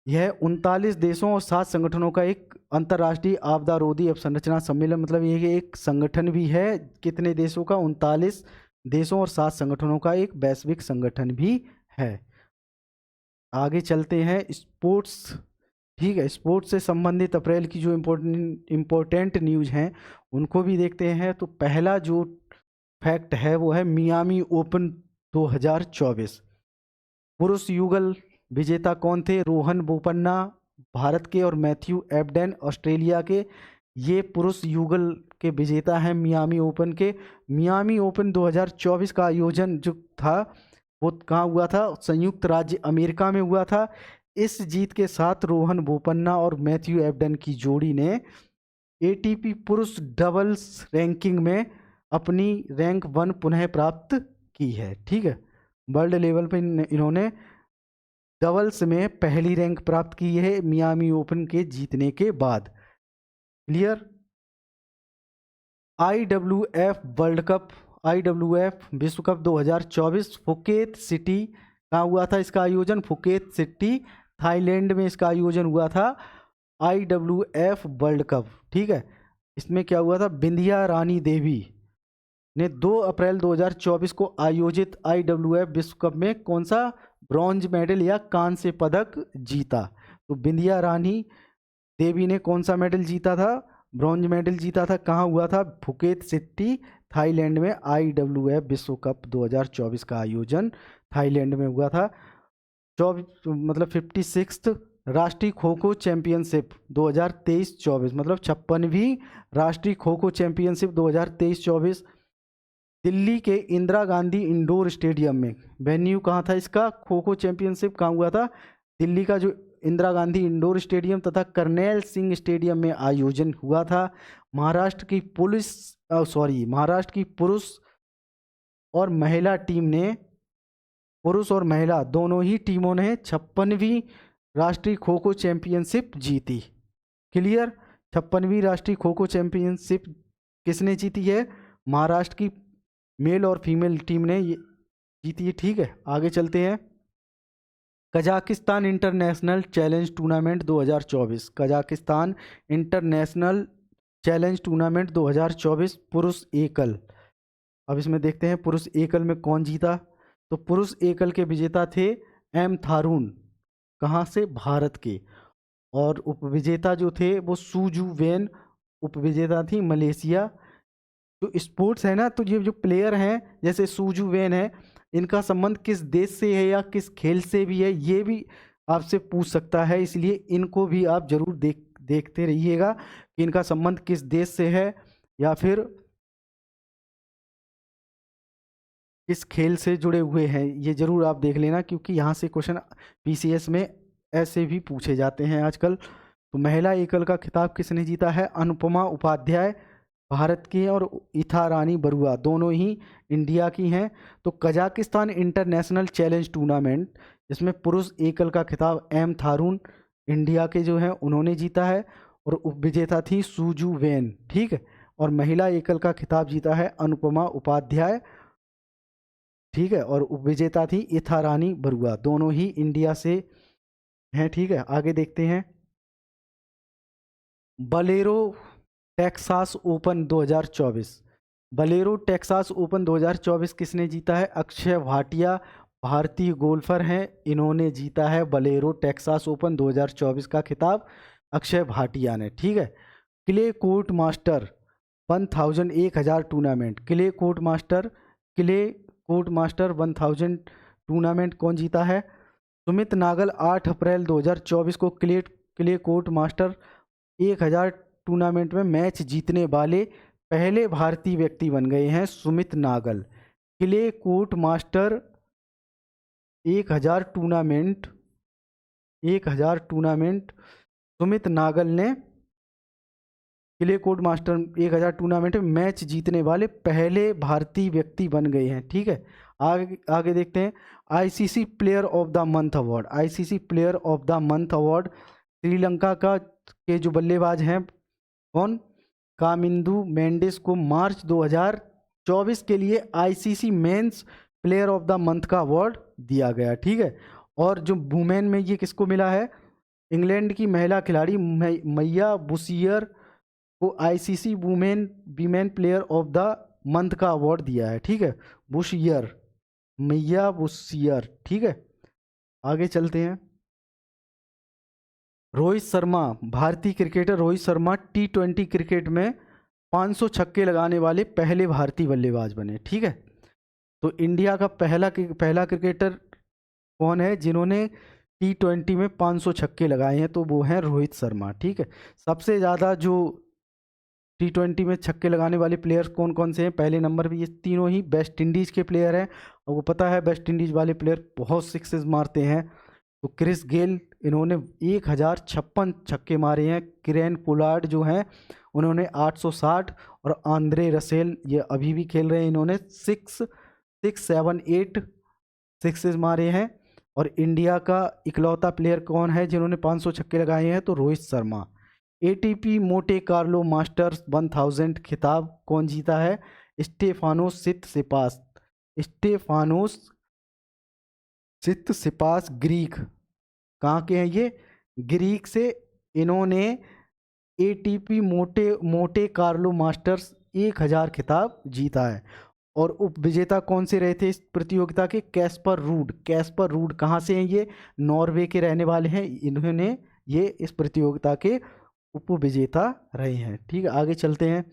Speaker 1: यह 39 देशों और 7 संगठनों का एक अंतर्राष्ट्रीय आपदा रोधी अवसंरचना सम्मेलन, मतलब ये एक संगठन भी है। कितने देशों का? 39 देशों और 7 संगठनों का एक वैश्विक संगठन भी है। आगे चलते हैं, स्पोर्ट्स। ठीक है, स्पोर्ट्स से संबंधित अप्रैल की जो इम्पोर्टेंट न्यूज हैं उनको भी देखते हैं। तो पहला जो फैक्ट है वो है मियामी ओपन 2024। पुरुष युगल विजेता कौन थे? रोहन बोपन्ना भारत के और मैथ्यू एबडेन ऑस्ट्रेलिया के। ये पुरुष युगल के विजेता हैं मियामी ओपन के। मियामी ओपन 2024 का आयोजन जो था वो कहाँ हुआ था? संयुक्त राज्य अमेरिका में हुआ था। इस जीत के साथ रोहन बोपन्ना और मैथ्यू एबडन की जोड़ी ने एटीपी पुरुष डबल्स रैंकिंग में अपनी रैंक 1 पुनः प्राप्त की है। ठीक है, वर्ल्ड लेवल पे इन्होंने डबल्स में पहली रैंक प्राप्त की है मियामी ओपन के जीतने के बाद। Clear? IWF world cup, IWF विश्व कप 2024 फुकेत सिटी कहाँ हुआ था? इसका आयोजन फुकेत सिटी थाईलैंड में इसका आयोजन हुआ था। IWF world cup. ठीक है, इसमें क्या हुआ था? बिंदिया रानी देवी ने 2 अप्रैल 2024 को आयोजित IWF विश्व कप में कौन सा ब्रॉन्ज मेडल या कांस्य पदक जीता? तो बिंदिया रानी देवी ने कौन सा मेडल जीता था? ब्रॉन्ज मेडल जीता था। कहाँ हुआ था? फुकेत सिटी थाईलैंड में IWF विश्व कप 2024 का आयोजन थाईलैंड में हुआ था। 56th राष्ट्रीय खो खो चैंपियनशिप 2023-24, मतलब 56वीं राष्ट्रीय खो खो चैंपियनशिप 2023-24 दिल्ली के इंदिरा गांधी इंडोर स्टेडियम में। वेन्यू कहाँ था इसका? खो खो चैंपियनशिप कहाँ हुआ था? दिल्ली का जो इंदिरा गांधी इंडोर स्टेडियम तथा करनैल सिंह स्टेडियम में आयोजन हुआ था। महाराष्ट्र की पुरुष और महिला टीम ने, पुरुष और महिला दोनों ही टीमों ने 56वीं राष्ट्रीय खो खो चैंपियनशिप जीती। क्लियर? 56वीं राष्ट्रीय खो खो चैंपियनशिप किसने जीती है? महाराष्ट्र की मेल और फीमेल टीम ने ये जीती है। ठीक है, आगे चलते हैं। Kazakhstan international challenge tournament 2024, Kazakhstan international challenge tournament 2024 पुरुष एकल। अब इसमें देखते हैं पुरुष एकल में कौन जीता। तो पुरुष एकल के विजेता थे एम थारून, कहाँ से? भारत के। और उपविजेता जो थे वो सूजू वेन, उपविजेता थी मलेशिया। जो स्पोर्ट्स है ना, तो ये जो प्लेयर हैं जैसे सूजू वेन है, इनका संबंध किस देश से है या किस खेल से भी है, ये भी आपसे पूछ सकता है। इसलिए इनको भी आप जरूर देखते रहिएगा कि इनका संबंध किस देश से है या फिर किस खेल से जुड़े हुए हैं, ये जरूर आप देख लेना, क्योंकि यहाँ से क्वेश्चन PCS में ऐसे भी पूछे जाते हैं आजकल। तो महिला एकल का खिताब किसने जीता है? अनुपमा उपाध्याय भारत की और इथा रानी बरुआ दोनों ही इंडिया की हैं। तो कजाकिस्तान इंटरनेशनल चैलेंज टूर्नामेंट, जिसमें पुरुष एकल का खिताब एम थारून इंडिया के जो हैं उन्होंने जीता है और उपविजेता थी सूजू वेन। ठीक है, और महिला एकल का खिताब जीता है अनुपमा उपाध्याय। ठीक है, और उपविजेता थी इथा रानी बरुआ, दोनों ही इंडिया से हैं, ठीक है। आगे देखते हैं, Bolero Texas open 2024, Bolero Texas open 2024 किसने जीता है? अक्षय भाटिया भारतीय गोल्फर हैं, इन्होंने जीता है बलेरो टेक्सास ओपन 2024 का खिताब, अक्षय भाटिया ने, ठीक है। Clay court master 1000 tournament, clay court master 1000 tournament कौन जीता है? सुमित नागल 8 अप्रैल 2024 को क्ले कोर्ट मास्टर 1000 टूर्नामेंट में मैच जीतने वाले पहले भारतीय व्यक्ति बन गए हैं Sumit Nagal. Clay court master 1000 tournament Sumit Nagal ने क्ले कोर्ट मास्टर 1000 टूर्नामेंट में मैच जीतने वाले पहले भारतीय व्यक्ति बन गए हैं, ठीक है। आगे देखते हैं, ICC player of the month award, ICC player of the month award Sri Lanka के जो बल्लेबाज हैं कौन? कामिंदु मेंडिस को मार्च 2024 के लिए ICC men's player of the month का अवार्ड दिया गया, ठीक है। और जो वुमेन में ये किसको मिला है? इंग्लैंड की महिला खिलाड़ी मैया बुशियर को ICC women player of the month का अवार्ड दिया है, ठीक है। बुशियर, मैया बुशियर, ठीक है। आगे चलते हैं, रोहित शर्मा, भारतीय cricketer Rohit Sharma T20 cricket में 500 छक्के लगाने वाले पहले भारतीय बल्लेबाज बने, ठीक है। तो इंडिया का पहला क्रिकेटर कौन है जिन्होंने T20 में 500 छक्के लगाए हैं? तो वो हैं रोहित शर्मा, ठीक है। सबसे ज़्यादा जो T20 में छक्के लगाने वाले प्लेयर्स कौन कौन से हैं? पहले नंबर पे ये तीनों ही वेस्ट इंडीज़ के प्लेयर हैं, और वो पता है वेस्ट इंडीज़ वाले प्लेयर बहुत सिक्सेस मारते हैं। तो क्रिस गेल, इन्होंने 1056 छक्के मारे हैं। किरेन पोलार्ड जो हैं उन्होंने 860, और आंद्रे रसेल ये अभी भी खेल रहे हैं, इन्होंने 678 सिक्सेस मारे हैं। और इंडिया का इकलौता प्लेयर कौन है जिन्होंने 500 छक्के लगाए हैं? तो रोहित शर्मा। एटीपी मोटे कार्लो मास्टर्स 1000 खिताब कौन जीता है? स्टेफानोस सित्सिपास ग्रीक, कहाँ के हैं ये? ग्रीक से। इन्होंने एटीपी मोटे कार्लो मास्टर्स 1000 खिताब जीता है। और उप विजेता कौन से रहे थे इस प्रतियोगिता के? कैस्पर रूड कहाँ से हैं ये? नॉर्वे के रहने वाले हैं, इन्होंने ये इस प्रतियोगिता के उप विजेता रहे हैं, ठीक है। आगे चलते हैं,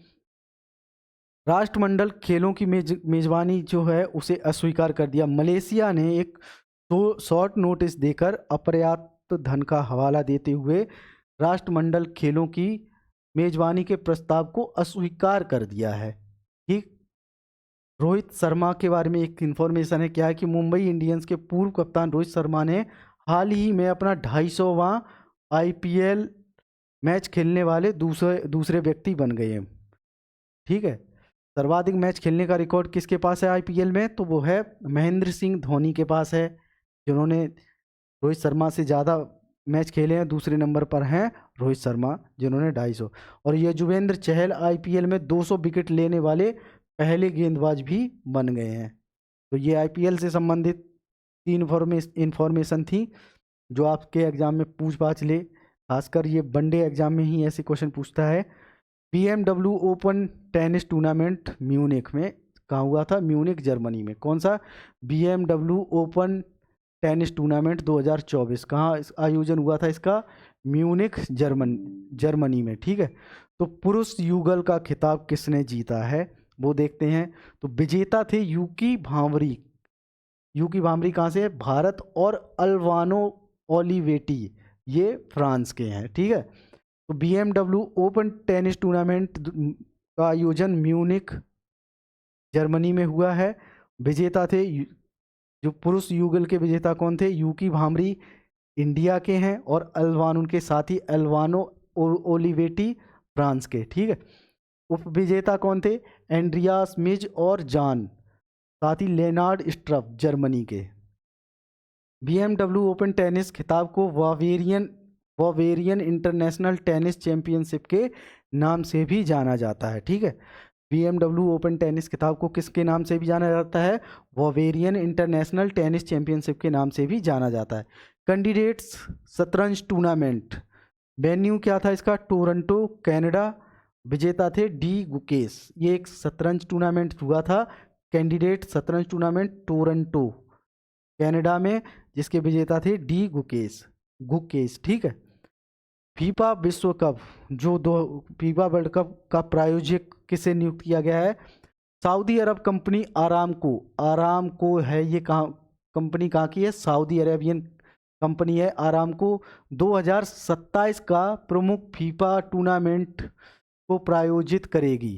Speaker 1: राष्ट्रमंडल खेलों की मेजबानी जो है उसे अस्वीकार कर दिया। मलेशिया ने एक शॉर्ट नोटिस देकर अपर्याप्त धन का हवाला देते हुए राष्ट्रमंडल खेलों की मेजबानी के प्रस्ताव को अस्वीकार कर दिया है, ठीक। रोहित शर्मा के बारे में एक इन्फॉर्मेशन है, क्या है कि मुंबई इंडियंस के पूर्व कप्तान रोहित शर्मा ने हाल ही में अपना 250वां IPL मैच खेलने वाले दूसरे व्यक्ति बन गए हैं, ठीक है। सर्वाधिक मैच खेलने का रिकॉर्ड किसके पास है IPL में? तो वो है महेंद्र सिंह धोनी के पास है, जिन्होंने रोहित शर्मा से ज़्यादा मैच खेले हैं। दूसरे नंबर पर हैं रोहित शर्मा जिन्होंने 250, और युजवेंद्र चहल IPL में 200 विकेट लेने वाले पहले गेंदबाज भी बन गए हैं। तो ये IPL से संबंधित 3 इन्फॉर्मेशन थी जो आपके एग्जाम में पूछ ले, खासकर ये वनडे एग्जाम में ही ऐसे क्वेश्चन पूछता है। BMW open tennis tournament Munich में कहाँ हुआ था? म्यूनिख जर्मनी में। कौन सा? BMW ओपन टेनिस टूर्नामेंट 2024 कहाँ आयोजन हुआ था इसका? म्यूनिख जर्मनी में, ठीक है। तो पुरुष युगल का खिताब किसने जीता है वो देखते हैं। तो विजेता थे यूकी भांवरी कहाँ से है? भारत। और अल्वानो ओलिवेटी ये फ्रांस के हैं, ठीक है। तो BMW ओपन टेनिस टूर्नामेंट का आयोजन म्यूनिख जर्मनी में हुआ है। विजेता थे, जो पुरुष युगल के विजेता कौन थे? यूकी भांवरी इंडिया के हैं, और उनके साथी अल्वानो ओलिवेटी फ्रांस के, ठीक है। उप विजेता कौन थे? एंड्रियास मिज और जान, साथ ही लेनार्ड स्ट्रफ जर्मनी के। BMW ओपन टेनिस खिताब को वावेरियन इंटरनेशनल टेनिस चैंपियनशिप के नाम से भी जाना जाता है, ठीक है। BMW ओपन टेनिस खिताब को किसके नाम से भी जाना जाता है? वावेरियन इंटरनेशनल टेनिस चैंपियनशिप के नाम से भी जाना जाता है। कैंडिडेट्स शतरंज टूर्नामेंट, वेन्यू क्या था इसका, टोरंटो कनाडा, विजेता थे डी गुकेश। ये एक शतरंज टूर्नामेंट हुआ था, कैंडिडेट शतरंज टूर्नामेंट टोरंटो कनाडा में, जिसके विजेता थे डी गुकेश। ठीक है। फीफा विश्व कप, जो दो फीफा वर्ल्ड कप का प्रायोजक किसे नियुक्त किया गया है, सऊदी अरब कंपनी आरामको है। ये कहाँ कंपनी कहाँ की है, सऊदी अरेबियन कंपनी है आरामको। 2027 का प्रमुख फीफा टूर्नामेंट को प्रायोजित करेगी,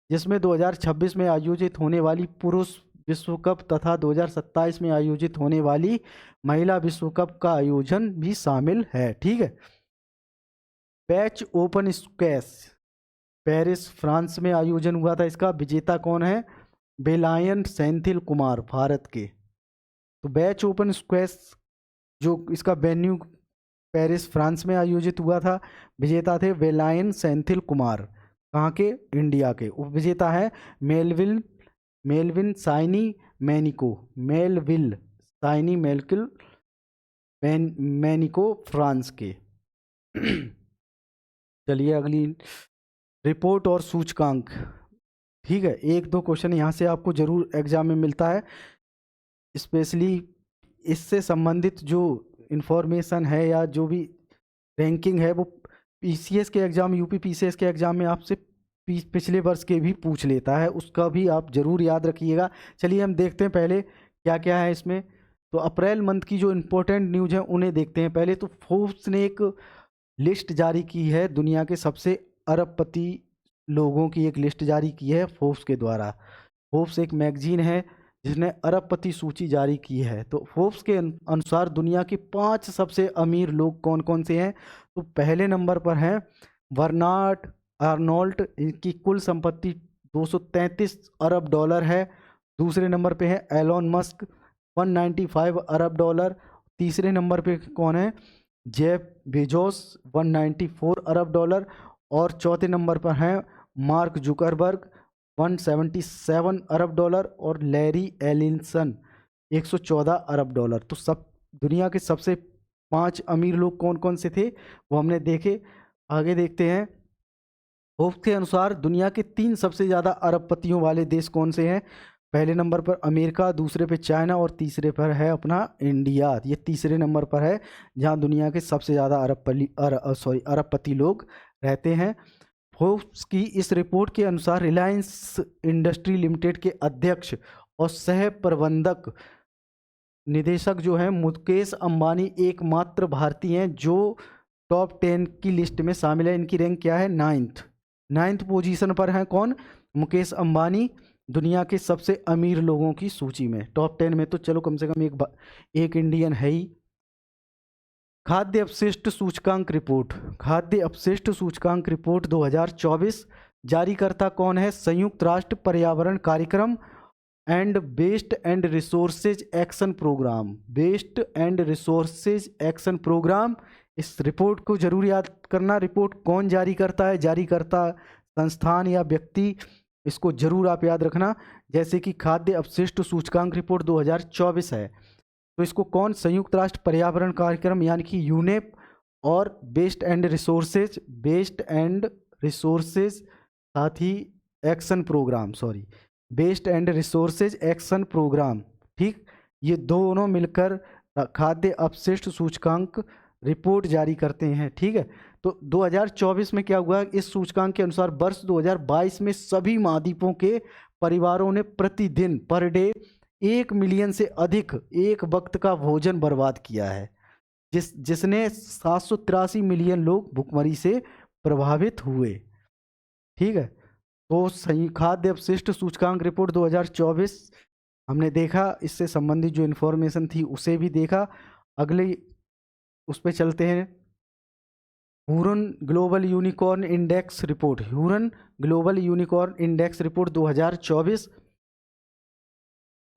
Speaker 1: जिसमें 2026 में आयोजित होने वाली पुरुष विश्व कप तथा 2027 में आयोजित होने वाली महिला विश्व कप का आयोजन भी शामिल है। ठीक है। Patch open squash, Paris France में आयोजन हुआ था इसका, विजेता कौन है, बेलायन सेंथिल कुमार, भारत के। तो बैच ओपन स्क्वैश जो इसका वेन्यू पेरिस फ्रांस में आयोजित हुआ था, विजेता थे बेलायन सेंथिल कुमार, कहाँ के, इंडिया के। उपविजेता है मेलविन साइनी मैनिको, फ्रांस के। चलिए अगली, रिपोर्ट और सूचकांक। ठीक है, एक दो क्वेश्चन यहाँ से आपको जरूर एग्जाम में मिलता है, स्पेशली इससे संबंधित जो इन्फॉर्मेशन है या जो भी रैंकिंग है वो पीसीएस के एग्ज़ाम, यूपी पीसीएस के एग्ज़ाम में आपसे पिछले वर्ष के भी पूछ लेता है, उसका भी आप ज़रूर याद रखिएगा। चलिए हम देखते हैं पहले क्या क्या है इसमें। तो अप्रैल मंथ की जो इम्पोर्टेंट न्यूज़ है उन्हें देखते हैं पहले। तो फोर्ब्स ने एक लिस्ट जारी की है, दुनिया के सबसे अरबपति लोगों की एक लिस्ट जारी की है फोर्ब्स के द्वारा। फोर्ब्स एक मैगजीन है जिसने अरबपति सूची जारी की है। तो फोर्ब्स के अनुसार दुनिया के 5 सबसे अमीर लोग कौन कौन से हैं। तो पहले नंबर पर हैं बर्नार्ड आर्नोल्ट, इनकी कुल संपत्ति 233 अरब डॉलर है। दूसरे नंबर पे है एलोन मस्क, 195 अरब डॉलर। तीसरे नंबर पे कौन है, जेफ बेजोस, 194 अरब डॉलर। और चौथे नंबर पर हैं मार्क जुकरबर्ग, 177 अरब डॉलर। और लैरी एलिसन, 114 अरब डॉलर। तो सब दुनिया के सबसे 5 अमीर लोग कौन कौन से थे वो हमने देखे। आगे देखते हैं, फोर्ब्स के अनुसार दुनिया के 3 सबसे ज़्यादा अरबपतियों वाले देश कौन से हैं। पहले नंबर पर अमेरिका, दूसरे पे चाइना और तीसरे पर है अपना इंडिया। ये तीसरे नंबर पर है जहां दुनिया के सबसे ज़्यादा अरबपति लोग रहते हैं। फोर्ब्स की इस रिपोर्ट के अनुसार रिलायंस इंडस्ट्री लिमिटेड के अध्यक्ष और सह प्रबंधक निदेशक जो है मुकेश अंबानी एकमात्र भारतीय हैं जो टॉप 10 की लिस्ट में शामिल है। इनकी रैंक क्या है, 9th पोजीशन पर है कौन, मुकेश अंबानी, दुनिया के सबसे अमीर लोगों की सूची में। टॉप 10 में तो चलो कम से कम एक इंडियन है ही। खाद्य अपशिष्ट सूचकांक रिपोर्ट, खाद्य अपशिष्ट सूचकांक रिपोर्ट 2024 जारीकर्ता कौन है, संयुक्त राष्ट्र पर्यावरण कार्यक्रम and waste and resources action programme, waste and resources action programme. इस रिपोर्ट को जरूर याद करना। रिपोर्ट कौन जारी करता है, जारीकर्ता संस्थान या व्यक्ति, इसको जरूर आप याद रखना। जैसे कि खाद्य अपशिष्ट सूचकांक रिपोर्ट 2024 है तो इसको कौन, संयुक्त राष्ट्र पर्यावरण कार्यक्रम यानी कि यूनेप, और वेस्ट एंड रिसोर्सेज साथ ही action programme, waste and resources action programme. ठीक, ये दोनों मिलकर खाद्य अपशिष्ट सूचकांक रिपोर्ट जारी करते हैं। ठीक है, तो 2024 में क्या हुआ, इस सूचकांक के अनुसार वर्ष 2022 में सभी महाद्वीपों के परिवारों ने प्रतिदिन पर डे 1 मिलियन से अधिक एक वक्त का भोजन बर्बाद किया है, जिसने 783 मिलियन लोग भुखमरी से प्रभावित हुए। ठीक है, तो सही खाद्य अपशिष्ट सूचकांक रिपोर्ट 2024 हमने देखा, इससे संबंधित जो इन्फॉर्मेशन थी उसे भी देखा। अगले उस पर चलते हैं, Hurun global unicorn index report, Hurun global unicorn index report 2024।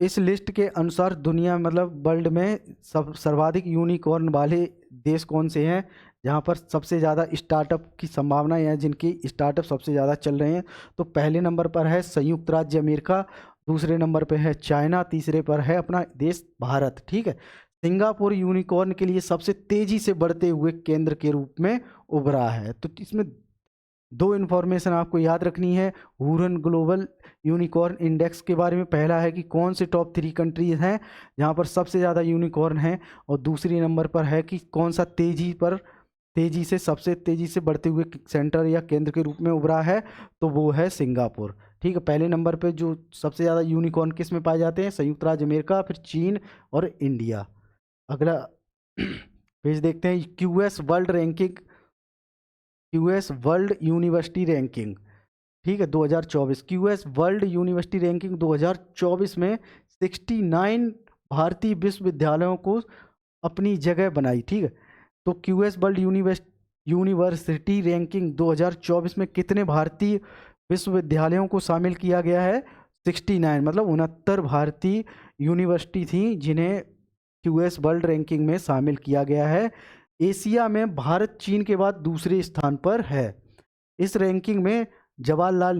Speaker 1: इस लिस्ट के अनुसार दुनिया मतलब वर्ल्ड में सर्वाधिक यूनिकॉर्न वाले देश कौन से हैं, जहां पर सबसे ज़्यादा स्टार्टअप की संभावना है, जिनकी स्टार्टअप सबसे ज़्यादा चल रहे हैं। तो पहले नंबर पर है संयुक्त राज्य अमेरिका, दूसरे नंबर पर है चाइना, तीसरे पर है अपना देश भारत। ठीक है, सिंगापुर यूनिकॉर्न के लिए सबसे तेजी से बढ़ते हुए केंद्र के रूप में उभरा है। तो इसमें दो इन्फॉर्मेशन आपको याद रखनी है। हूरन ग्लोबल यूनिकॉर्न इंडेक्स के बारे में, पहला है कि कौन से टॉप 3 कंट्रीज हैं जहां पर सबसे ज़्यादा यूनिकॉर्न है, और दूसरी नंबर पर है कि कौन सा सबसे तेजी से बढ़ते हुए सेंटर या केंद्र के रूप में उभरा है, तो वो है सिंगापुर। ठीक है, पहले नंबर पे जो सबसे ज़्यादा यूनिकॉर्न किस में पाए जाते हैं, संयुक्त राज्य अमेरिका, फिर चीन और इंडिया। अगला पेज देखते हैं, क्यूएस वर्ल्ड यूनिवर्सिटी रैंकिंग। ठीक है, 2024 क्यूएस वर्ल्ड यूनिवर्सिटी रैंकिंग 2024 में 69 भारतीय विश्वविद्यालयों को अपनी जगह बनाई। ठीक है, तो क्यूएस वर्ल्ड यूनिवर्सिटी रैंकिंग 2024 में कितने भारतीय विश्वविद्यालयों को शामिल किया गया है? 69, मतलब 69 भारतीय यूनिवर्सिटी थी जिन्हें क्यूएस वर्ल्ड रैंकिंग में शामिल किया गया है। एशिया में भारत चीन के बाद दूसरे स्थान पर है। इस रैंकिंग में जवाहरलाल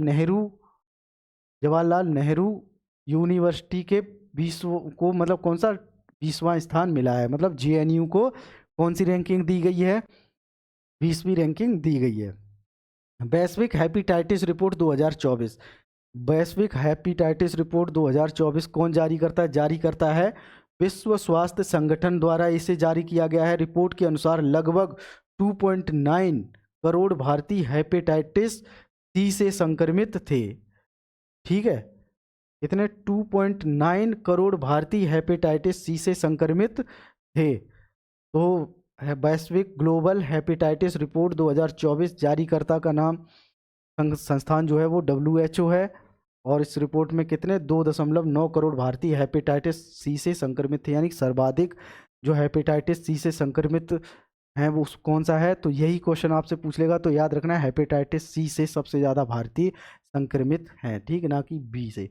Speaker 1: नेहरू यूनिवर्सिटी के 20 को, मतलब कौन सा 20वां स्थान मिला है, मतलब जेएनयू को कौन सी रैंकिंग दी गई है? 20वीं रैंकिंग दी गई है। वैश्विक हेपेटाइटिस रिपोर्ट 2024, वैश्विक हेपेटाइटिस रिपोर्ट 2024 कौन जारी करता है? जारी करता है विश्व स्वास्थ्य संगठन द्वारा इसे जारी किया गया है। रिपोर्ट के अनुसार लगभग 2.9 करोड़ भारतीय हेपेटाइटिस सी से संक्रमित थे। ठीक है, कितने? 2.9 करोड़ भारतीय हेपेटाइटिस सी से संक्रमित थे। तो वैश्विक ग्लोबल हेपेटाइटिस रिपोर्ट 2024 जारीकर्ता का नाम, संस्थान जो है वो WHO है, और इस रिपोर्ट में कितने 2.9 करोड़ भारतीय हेपेटाइटिस सी से संक्रमित थे, यानी सर्वाधिक जो हेपेटाइटिस सी से संक्रमित हैं वो कौन सा है? तो यही क्वेश्चन आपसे पूछ लेगा, तो याद रखना है हेपेटाइटिस सी से सबसे ज़्यादा भारतीय संक्रमित हैं, ठीक, ना कि बी से।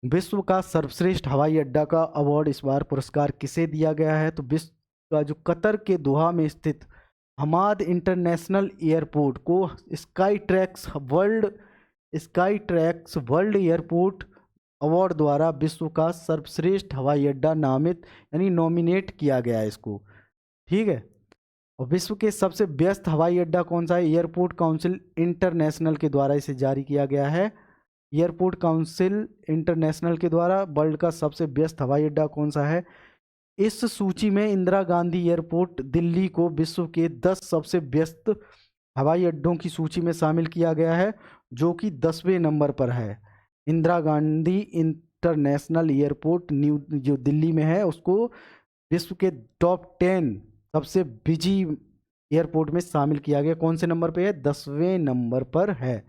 Speaker 1: विश्व का सर्वश्रेष्ठ हवाई अड्डा का अवार्ड इस बार पुरस्कार किसे दिया गया है? तो विश्व का जो कतर के दोहा में स्थित हमाद इंटरनेशनल एयरपोर्ट को sky tracks world airport award द्वारा विश्व का सर्वश्रेष्ठ हवाई अड्डा नामित, यानी नॉमिनेट किया गया है इसको। ठीक है, और विश्व के सबसे व्यस्त हवाई अड्डा कौन सा है? एयरपोर्ट काउंसिल इंटरनेशनल के द्वारा इसे जारी किया गया है। एयरपोर्ट काउंसिल इंटरनेशनल के द्वारा वर्ल्ड का सबसे व्यस्त हवाई अड्डा कौन सा है? इस सूची में इंदिरा गांधी एयरपोर्ट दिल्ली को विश्व के 10 सबसे व्यस्त हवाई अड्डों की सूची में शामिल किया गया है, जो कि 10वें नंबर पर है। इंदिरा गांधी इंटरनेशनल एयरपोर्ट जो दिल्ली में है, उसको विश्व के टॉप 10 सबसे बिजी एयरपोर्ट में शामिल किया गया। कौन से नंबर पे है? 10वें नंबर पर है।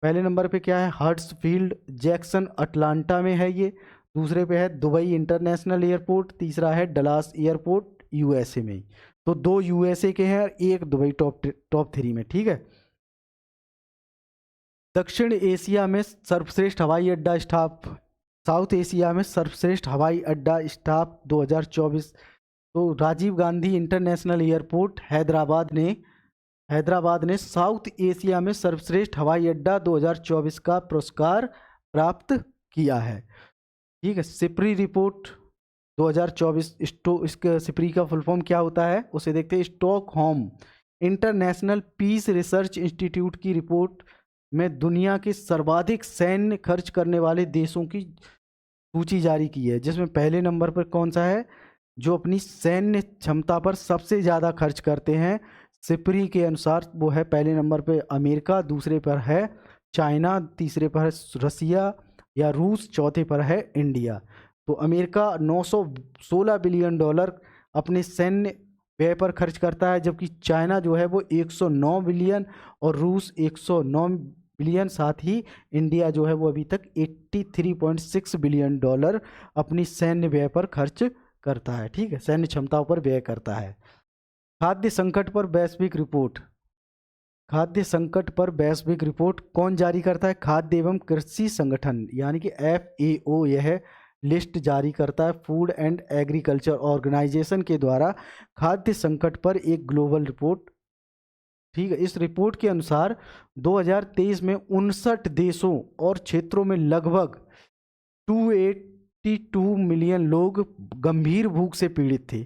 Speaker 1: पहले नंबर पे क्या है? हर्ट्सफील्ड जैक्सन अटलांटा में है ये। दूसरे पे है दुबई इंटरनेशनल एयरपोर्ट। तीसरा है डलास एयरपोर्ट USA में। तो 2 USA के हैं और 1 दुबई टॉप 3 में। ठीक है, दक्षिण एशिया में सर्वश्रेष्ठ हवाई अड्डा स्टाफ, साउथ एशिया में सर्वश्रेष्ठ हवाई अड्डा स्टाफ 2024, तो राजीव गांधी इंटरनेशनल एयरपोर्ट हैदराबाद ने साउथ एशिया में सर्वश्रेष्ठ हवाई अड्डा 2024 का पुरस्कार प्राप्त किया है। ठीक है, सिप्री रिपोर्ट 2024, इसका सिप्री का फुल फॉर्म क्या होता है उसे देखते हैं। Stockholm International Peace Research Institute की रिपोर्ट में दुनिया के सर्वाधिक सैन्य खर्च करने वाले देशों की सूची जारी की है, जिसमें पहले नंबर पर कौन सा है? जो अपनी सैन्य क्षमता पर सबसे ज़्यादा खर्च करते हैं सिप्री के अनुसार, वो है पहले नंबर पे अमेरिका, दूसरे पर है चाइना, तीसरे पर है रसिया या रूस, चौथे पर है इंडिया। तो अमेरिका 916 बिलियन डॉलर अपने सैन्य व्यय पर खर्च करता है, जबकि चाइना जो है वो 109 बिलियन और रूस 109 बिलियन, साथ ही इंडिया जो है वो अभी तक 83.6 बिलियन डॉलर अपनी सैन्य व्यय पर खर्च करता है। ठीक है, सैन्य क्षमताओं पर व्यय करता है। खाद्य संकट पर वैश्विक रिपोर्ट, खाद्य संकट पर वैश्विक रिपोर्ट कौन जारी करता है? खाद्य एवं कृषि संगठन यानी कि FAO यह लिस्ट जारी करता है। फूड एंड एग्रीकल्चर ऑर्गेनाइजेशन के द्वारा खाद्य संकट पर एक ग्लोबल रिपोर्ट। ठीक है, इस रिपोर्ट के अनुसार 2023 में 59 देशों और क्षेत्रों में लगभग 52 मिलियन लोग गंभीर भूख से पीड़ित थे,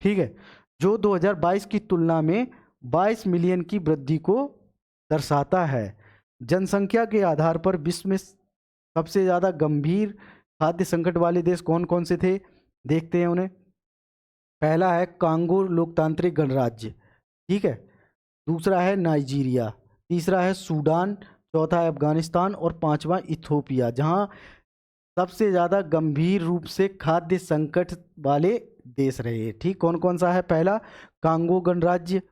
Speaker 1: ठीक है, जो 2022 की तुलना में 22 मिलियन की वृद्धि को दर्शाता है। जनसंख्या के आधार पर विश्व में सबसे ज़्यादा गंभीर खाद्य संकट वाले देश कौन कौन से थे, देखते हैं उन्हें। पहला है कांगो लोकतांत्रिक गणराज्य, ठीक है, दूसरा है नाइजीरिया, तीसरा है सूडान, चौथा है अफगानिस्तान और पांचवा इथोपिया, जहां सबसे ज़्यादा गंभीर रूप से खाद्य संकट वाले देश रहे। ठीक, कौन कौन सा है? पहला कांगो गणराज्य,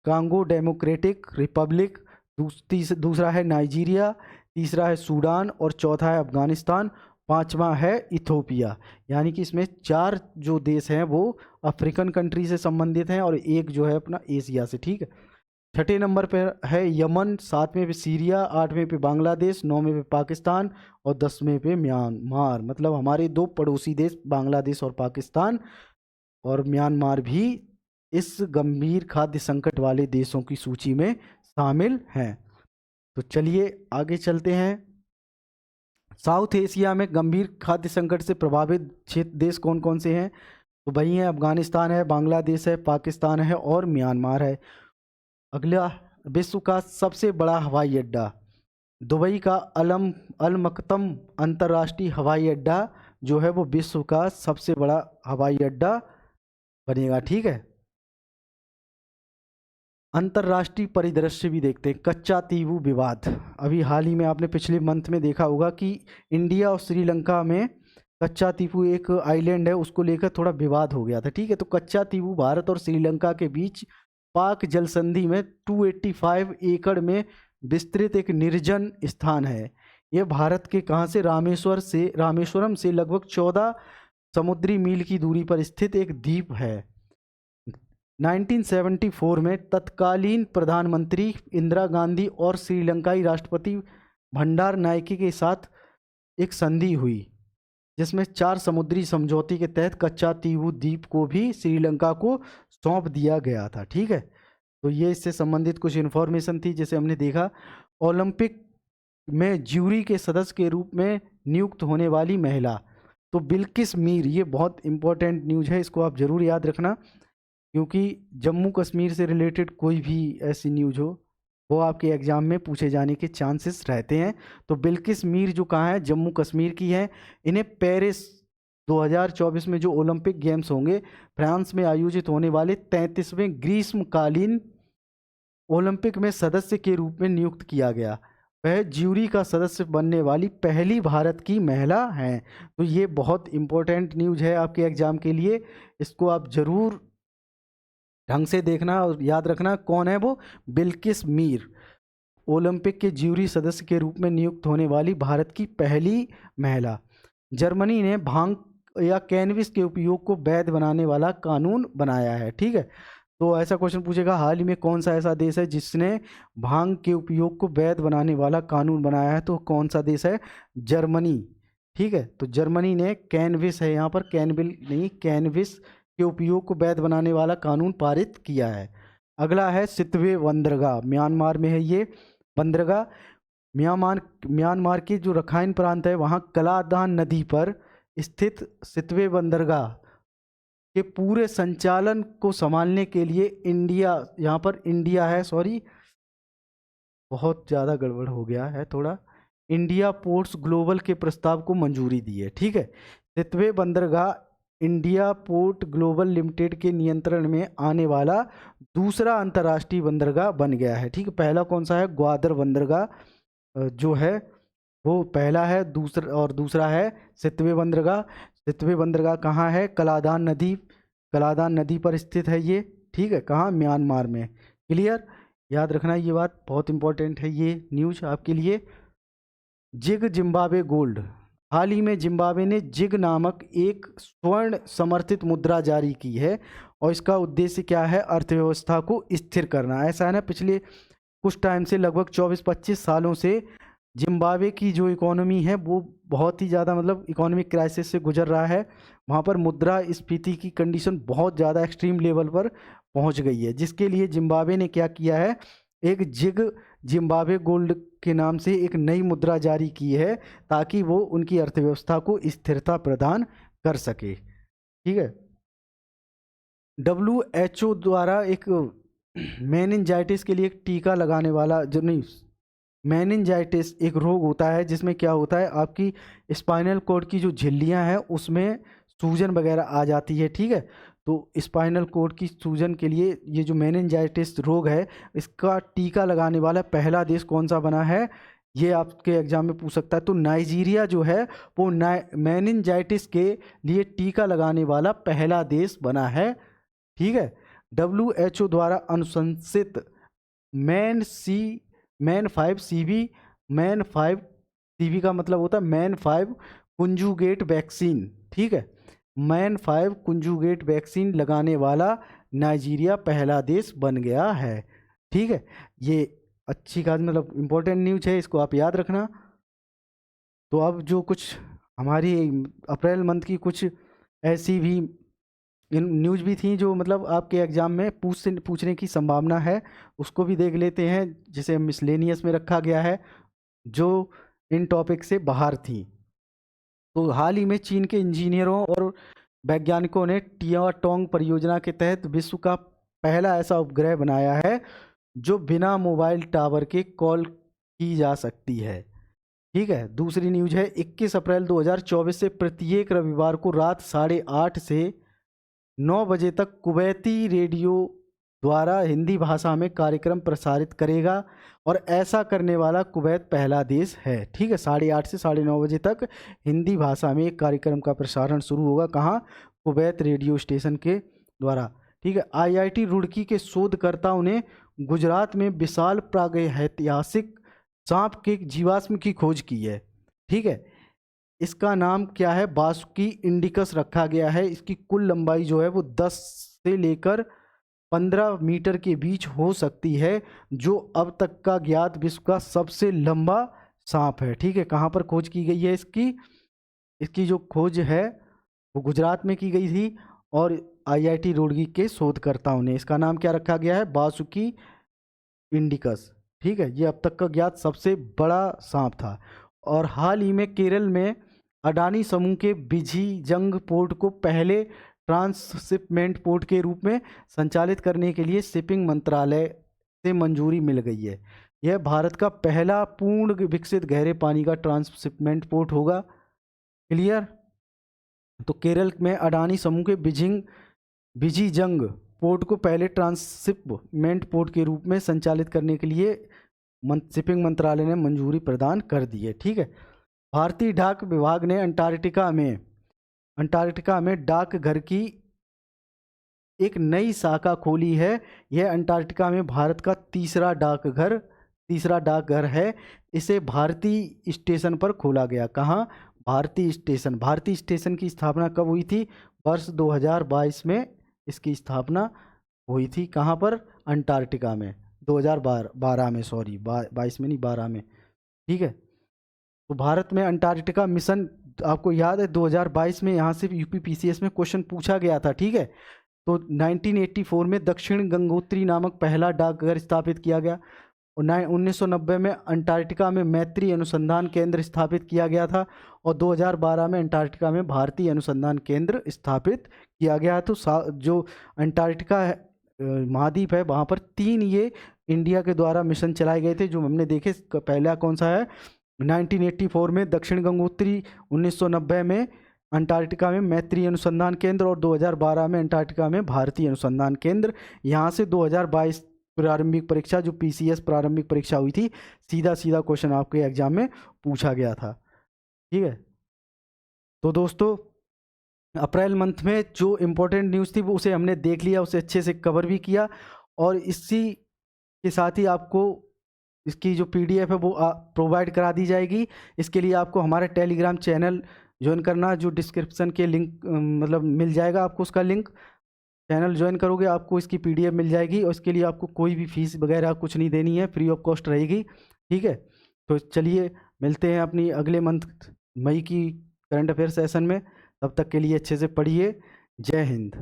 Speaker 1: कांगो डेमोक्रेटिक रिपब्लिक, दूसरा है नाइजीरिया, तीसरा है सूडान और चौथा है अफगानिस्तान, पांचवा है इथोपिया। यानी कि इसमें 4 जो देश हैं वो अफ्रीकन कंट्री से संबंधित हैं और एक जो है अपना एशिया से। ठीक है, छठे नंबर पर है यमन, 7वें पे सीरिया, 8वें पे बांग्लादेश, 9वें पे पाकिस्तान और 10वें पे म्यांमार। मतलब हमारे 2 पड़ोसी देश बांग्लादेश और पाकिस्तान और म्यांमार भी इस गंभीर खाद्य संकट वाले देशों की सूची में शामिल हैं। तो चलिए आगे चलते हैं। साउथ एशिया में गंभीर खाद्य संकट से प्रभावित क्षेत्र देश कौन कौन से हैं? तो वही हैं, अफगानिस्तान है, बांग्लादेश है, पाकिस्तान है और म्यांमार है। अगला, विश्व का सबसे बड़ा हवाई अड्डा, दुबई का अल मकतम अंतर्राष्ट्रीय हवाई अड्डा जो है वो विश्व का सबसे बड़ा हवाई अड्डा बनेगा। ठीक है, अंतर्राष्ट्रीय परिदृश्य भी देखते हैं। कच्चा तीवू विवाद, अभी हाल ही में आपने पिछले मंथ में देखा होगा कि इंडिया और श्रीलंका में कच्चा तीवू एक आइलैंड है, उसको लेकर थोड़ा विवाद हो गया था। ठीक है, तो कच्चा तीवू भारत और श्रीलंका के बीच पाक जल संधि में 285 एकड़ में विस्तृत एक निर्जन स्थान है। यह भारत के कहाँ से? रामेश्वरम से लगभग 14 समुद्री मील की दूरी पर स्थित एक द्वीप है। 1974 में तत्कालीन प्रधानमंत्री इंदिरा गांधी और श्रीलंकाई राष्ट्रपति भंडार नायके के साथ एक संधि हुई जिसमें 4 समुद्री समझौते के तहत कच्चा तीवू द्वीप को भी श्रीलंका को सौंप दिया गया था। ठीक है, तो ये इससे संबंधित कुछ इन्फॉर्मेशन थी जिसे हमने देखा। ओलंपिक में ज्यूरी के सदस्य के रूप में नियुक्त होने वाली महिला, तो बिल्किस मीर, ये बहुत इंपॉर्टेंट न्यूज़ है, इसको आप ज़रूर याद रखना क्योंकि जम्मू कश्मीर से रिलेटेड कोई भी ऐसी न्यूज़ हो वो आपके एग्ज़ाम में पूछे जाने के चांसेस रहते हैं। तो बिल्किस मीर जो कहाँ है? जम्मू कश्मीर की है। इन्हें पेरिस 2024 में जो ओलंपिक गेम्स होंगे फ्रांस में आयोजित होने वाले 33वें ग्रीष्मकालीन ओलंपिक में सदस्य के रूप में नियुक्त किया गया। वह ज्यूरी का सदस्य बनने वाली पहली भारत की महिला हैं। तो ये बहुत इम्पोर्टेंट न्यूज़ है आपके एग्ज़ाम के लिए, इसको आप ज़रूर ढंग से देखना और याद रखना। कौन है वो? बिल्किस मीर, ओलंपिक के ज्यूरी सदस्य के रूप में नियुक्त होने वाली भारत की पहली महिला। जर्मनी ने भांग या कैनविस के उपयोग को वैध बनाने वाला कानून बनाया है। ठीक है, तो ऐसा क्वेश्चन पूछेगा, हाल ही में कौन सा ऐसा देश है जिसने भांग के उपयोग को वैध बनाने वाला कानून बनाया है? तो कौन सा देश है? जर्मनी। ठीक है, तो जर्मनी ने कैनविस है यहाँ पर, कैनबिल नहीं, कैनविस के उपयोग को वैध बनाने वाला कानून पारित किया है। अगला है सितवे बंदरगाह, म्यांमार में है ये बंदरगाह। म्यांमार की जो रखाइन प्रांत है वहाँ कलादान नदी पर स्थित सितवे बंदरगाह के पूरे संचालन को संभालने के लिए इंडिया, यहाँ पर इंडिया है, सॉरी बहुत ज़्यादा गड़बड़ हो गया है थोड़ा, इंडिया पोर्ट्स ग्लोबल के प्रस्ताव को मंजूरी दी है। ठीक है, सितवे बंदरगाह इंडिया पोर्ट ग्लोबल लिमिटेड के नियंत्रण में आने वाला दूसरा अंतर्राष्ट्रीय बंदरगाह बन गया है। ठीक है, पहला कौन सा है? ग्वादर बंदरगाह जो है वो पहला है, दूसरा है सितवे बंदरगाह। सितवे बंदरगाह कहाँ है? कलादान नदी पर स्थित है ये। ठीक है, कहाँ? म्यांमार में। क्लियर, याद रखना ये बात, बहुत इंपॉर्टेंट है ये न्यूज़ आपके लिए। जिग जिम्बाब्वे गोल्ड, हाल ही में जिम्बाब्वे ने जिग नामक एक स्वर्ण समर्थित मुद्रा जारी की है और इसका उद्देश्य क्या है? अर्थव्यवस्था को स्थिर करना। ऐसा है ना, पिछले कुछ टाइम से लगभग 24-25 सालों से जिम्बाब्वे की जो इकोनॉमी है वो बहुत ही ज़्यादा मतलब इकोनॉमिक क्राइसिस से गुजर रहा है। वहाँ पर मुद्रा स्फीति की कंडीशन बहुत ज़्यादा एक्सट्रीम लेवल पर पहुँच गई है, जिसके लिए जिम्बाब्वे ने क्या किया है? एक जिम्बाब्वे गोल्ड के नाम से एक नई मुद्रा जारी की है ताकि वो उनकी अर्थव्यवस्था को स्थिरता प्रदान कर सके। ठीक है। WHO द्वारा एक मेनिंजाइटिस के लिए एक टीका लगाने वाला, जो नहीं, मेनिंजाइटिस एक रोग होता है जिसमें क्या होता है, आपकी स्पाइनल कॉर्ड की जो झिल्लियां हैं उसमें सूजन वगैरह आ जाती है। ठीक है। तो स्पाइनल कॉर्ड की सूजन के लिए ये जो मेनिंजाइटिस रोग है, इसका टीका लगाने वाला पहला देश कौन सा बना है, ये आपके एग्जाम में पूछ सकता है। तो नाइजीरिया जो है वो मेनिंजाइटिस के लिए टीका लगाने वाला पहला देश बना है। ठीक है। WHO द्वारा अनुशंसित मैन 5 CV, मैन 5 CV का मतलब होता है मैन 5 कुंजुगेट वैक्सीन। ठीक है। मैन 5 कुंजुगेट वैक्सीन लगाने वाला नाइजीरिया पहला देश बन गया है। ठीक है। ये अच्छी खास मतलब इम्पोर्टेंट न्यूज है, इसको आप याद रखना। तो अब जो कुछ हमारी अप्रैल मंथ की कुछ ऐसी भी न्यूज भी थी जो मतलब आपके एग्जाम में पूछने की संभावना है, उसको भी देख लेते हैं, जिसे मिसलेनियस में रखा गया है, जो इन टॉपिक से बाहर थी। तो हाल ही में चीन के इंजीनियरों और वैज्ञानिकों ने टियाटोंग परियोजना के तहत विश्व का पहला ऐसा उपग्रह बनाया है जो बिना मोबाइल टावर के कॉल की जा सकती है। ठीक है। दूसरी न्यूज है 21 अप्रैल 2024 से प्रत्येक रविवार को रात 8:30 से 9 बजे तक कुवैती रेडियो द्वारा हिंदी भाषा में कार्यक्रम प्रसारित करेगा, और ऐसा करने वाला कुवैत पहला देश है। ठीक है। 8:30 से 9:30 बजे तक हिंदी भाषा में एक कार्यक्रम का प्रसारण शुरू होगा। कहाँ? कुवैत रेडियो स्टेशन के द्वारा। ठीक है। IIT रुड़की के शोधकर्ताओं ने गुजरात में विशाल प्रागैतिहासिक सांप के जीवाश्म की खोज की है। ठीक है। इसका नाम क्या है? बासुकी इंडिकस रखा गया है। इसकी कुल लंबाई जो है वो 10 से लेकर 15 मीटर के बीच हो सकती है, जो अब तक का ज्ञात विश्व का सबसे लंबा सांप है। ठीक है। कहाँ पर खोज की गई है इसकी? इसकी जो खोज है वो गुजरात में की गई थी, और IIT रुड़की के शोधकर्ताओं ने। इसका नाम क्या रखा गया है? बासुकी इंडिकस। ठीक है। ये अब तक का ज्ञात सबसे बड़ा सांप था। और हाल ही में केरल में अडानी समूह के बिझीजंग पोर्ट को पहले ट्रांसशिपमेंट पोर्ट के रूप में संचालित करने के लिए शिपिंग मंत्रालय से मंजूरी मिल गई है। यह भारत का पहला पूर्ण विकसित गहरे पानी का ट्रांसशिपमेंट पोर्ट होगा। क्लियर? तो केरल में अडानी समूह के बिझीजंग पोर्ट को पहले ट्रांसशिपमेंट पोर्ट के रूप में संचालित करने के लिए शिपिंग मंत्रालय ने मंजूरी प्रदान कर दी है। ठीक है। भारतीय डाक विभाग ने अंटार्कटिका में डाकघर की एक नई शाखा खोली है। यह अंटार्कटिका में भारत का तीसरा डाकघर है। इसे भारतीय स्टेशन पर खोला गया। कहाँ? भारतीय स्टेशन की स्थापना कब हुई थी? वर्ष 2022 में इसकी स्थापना हुई थी। कहाँ पर? अंटार्कटिका में। 2012 में, सॉरी 22 में नहीं, 12 में। ठीक है। तो भारत में अंटार्कटिका मिशन, आपको याद है 2022 में यहाँ से UPPCS में क्वेश्चन पूछा गया था। ठीक है। तो 1984 में दक्षिण गंगोत्री नामक पहला डाकघर स्थापित किया गया, और 1990 में अंटार्कटिका में मैत्री अनुसंधान केंद्र स्थापित किया गया था, और 2012 में अंटार्कटिका में भारतीय अनुसंधान केंद्र स्थापित किया गया। तो जो अंटार्कटिका महाद्वीप है वहाँ पर 3 ये इंडिया के द्वारा मिशन चलाए गए थे, जो हमने देखे। पहला कौन सा है? 1984 में दक्षिण गंगोत्री, 1990 में अंटार्कटिका में मैत्री अनुसंधान केंद्र, और 2012 में अंटार्कटिका में भारतीय अनुसंधान केंद्र। यहाँ से 2022 प्रारंभिक परीक्षा, जो PCS प्रारंभिक परीक्षा हुई थी, सीधा क्वेश्चन आपके एग्जाम में पूछा गया था। ठीक है। तो दोस्तों, अप्रैल मंथ में जो इम्पोर्टेंट न्यूज़ थी वो उसे हमने देख लिया, उसे अच्छे से कवर भी किया, और इसी के साथ ही आपको इसकी जो PDF है वो प्रोवाइड करा दी जाएगी। इसके लिए आपको हमारा टेलीग्राम चैनल ज्वाइन करना, जो डिस्क्रिप्शन के लिंक मतलब मिल जाएगा आपको उसका लिंक। चैनल ज्वाइन करोगे आपको इसकी PDF मिल जाएगी, और इसके लिए आपको कोई भी फीस वगैरह कुछ नहीं देनी है, फ्री ऑफ कॉस्ट रहेगी। ठीक है। तो चलिए मिलते हैं अपनी अगले मंथ मई की करंट अफेयर सेशन में। तब तक के लिए अच्छे से पढ़िए। जय हिंद।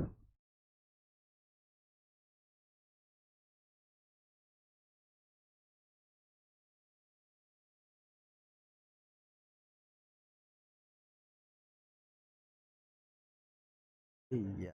Speaker 1: या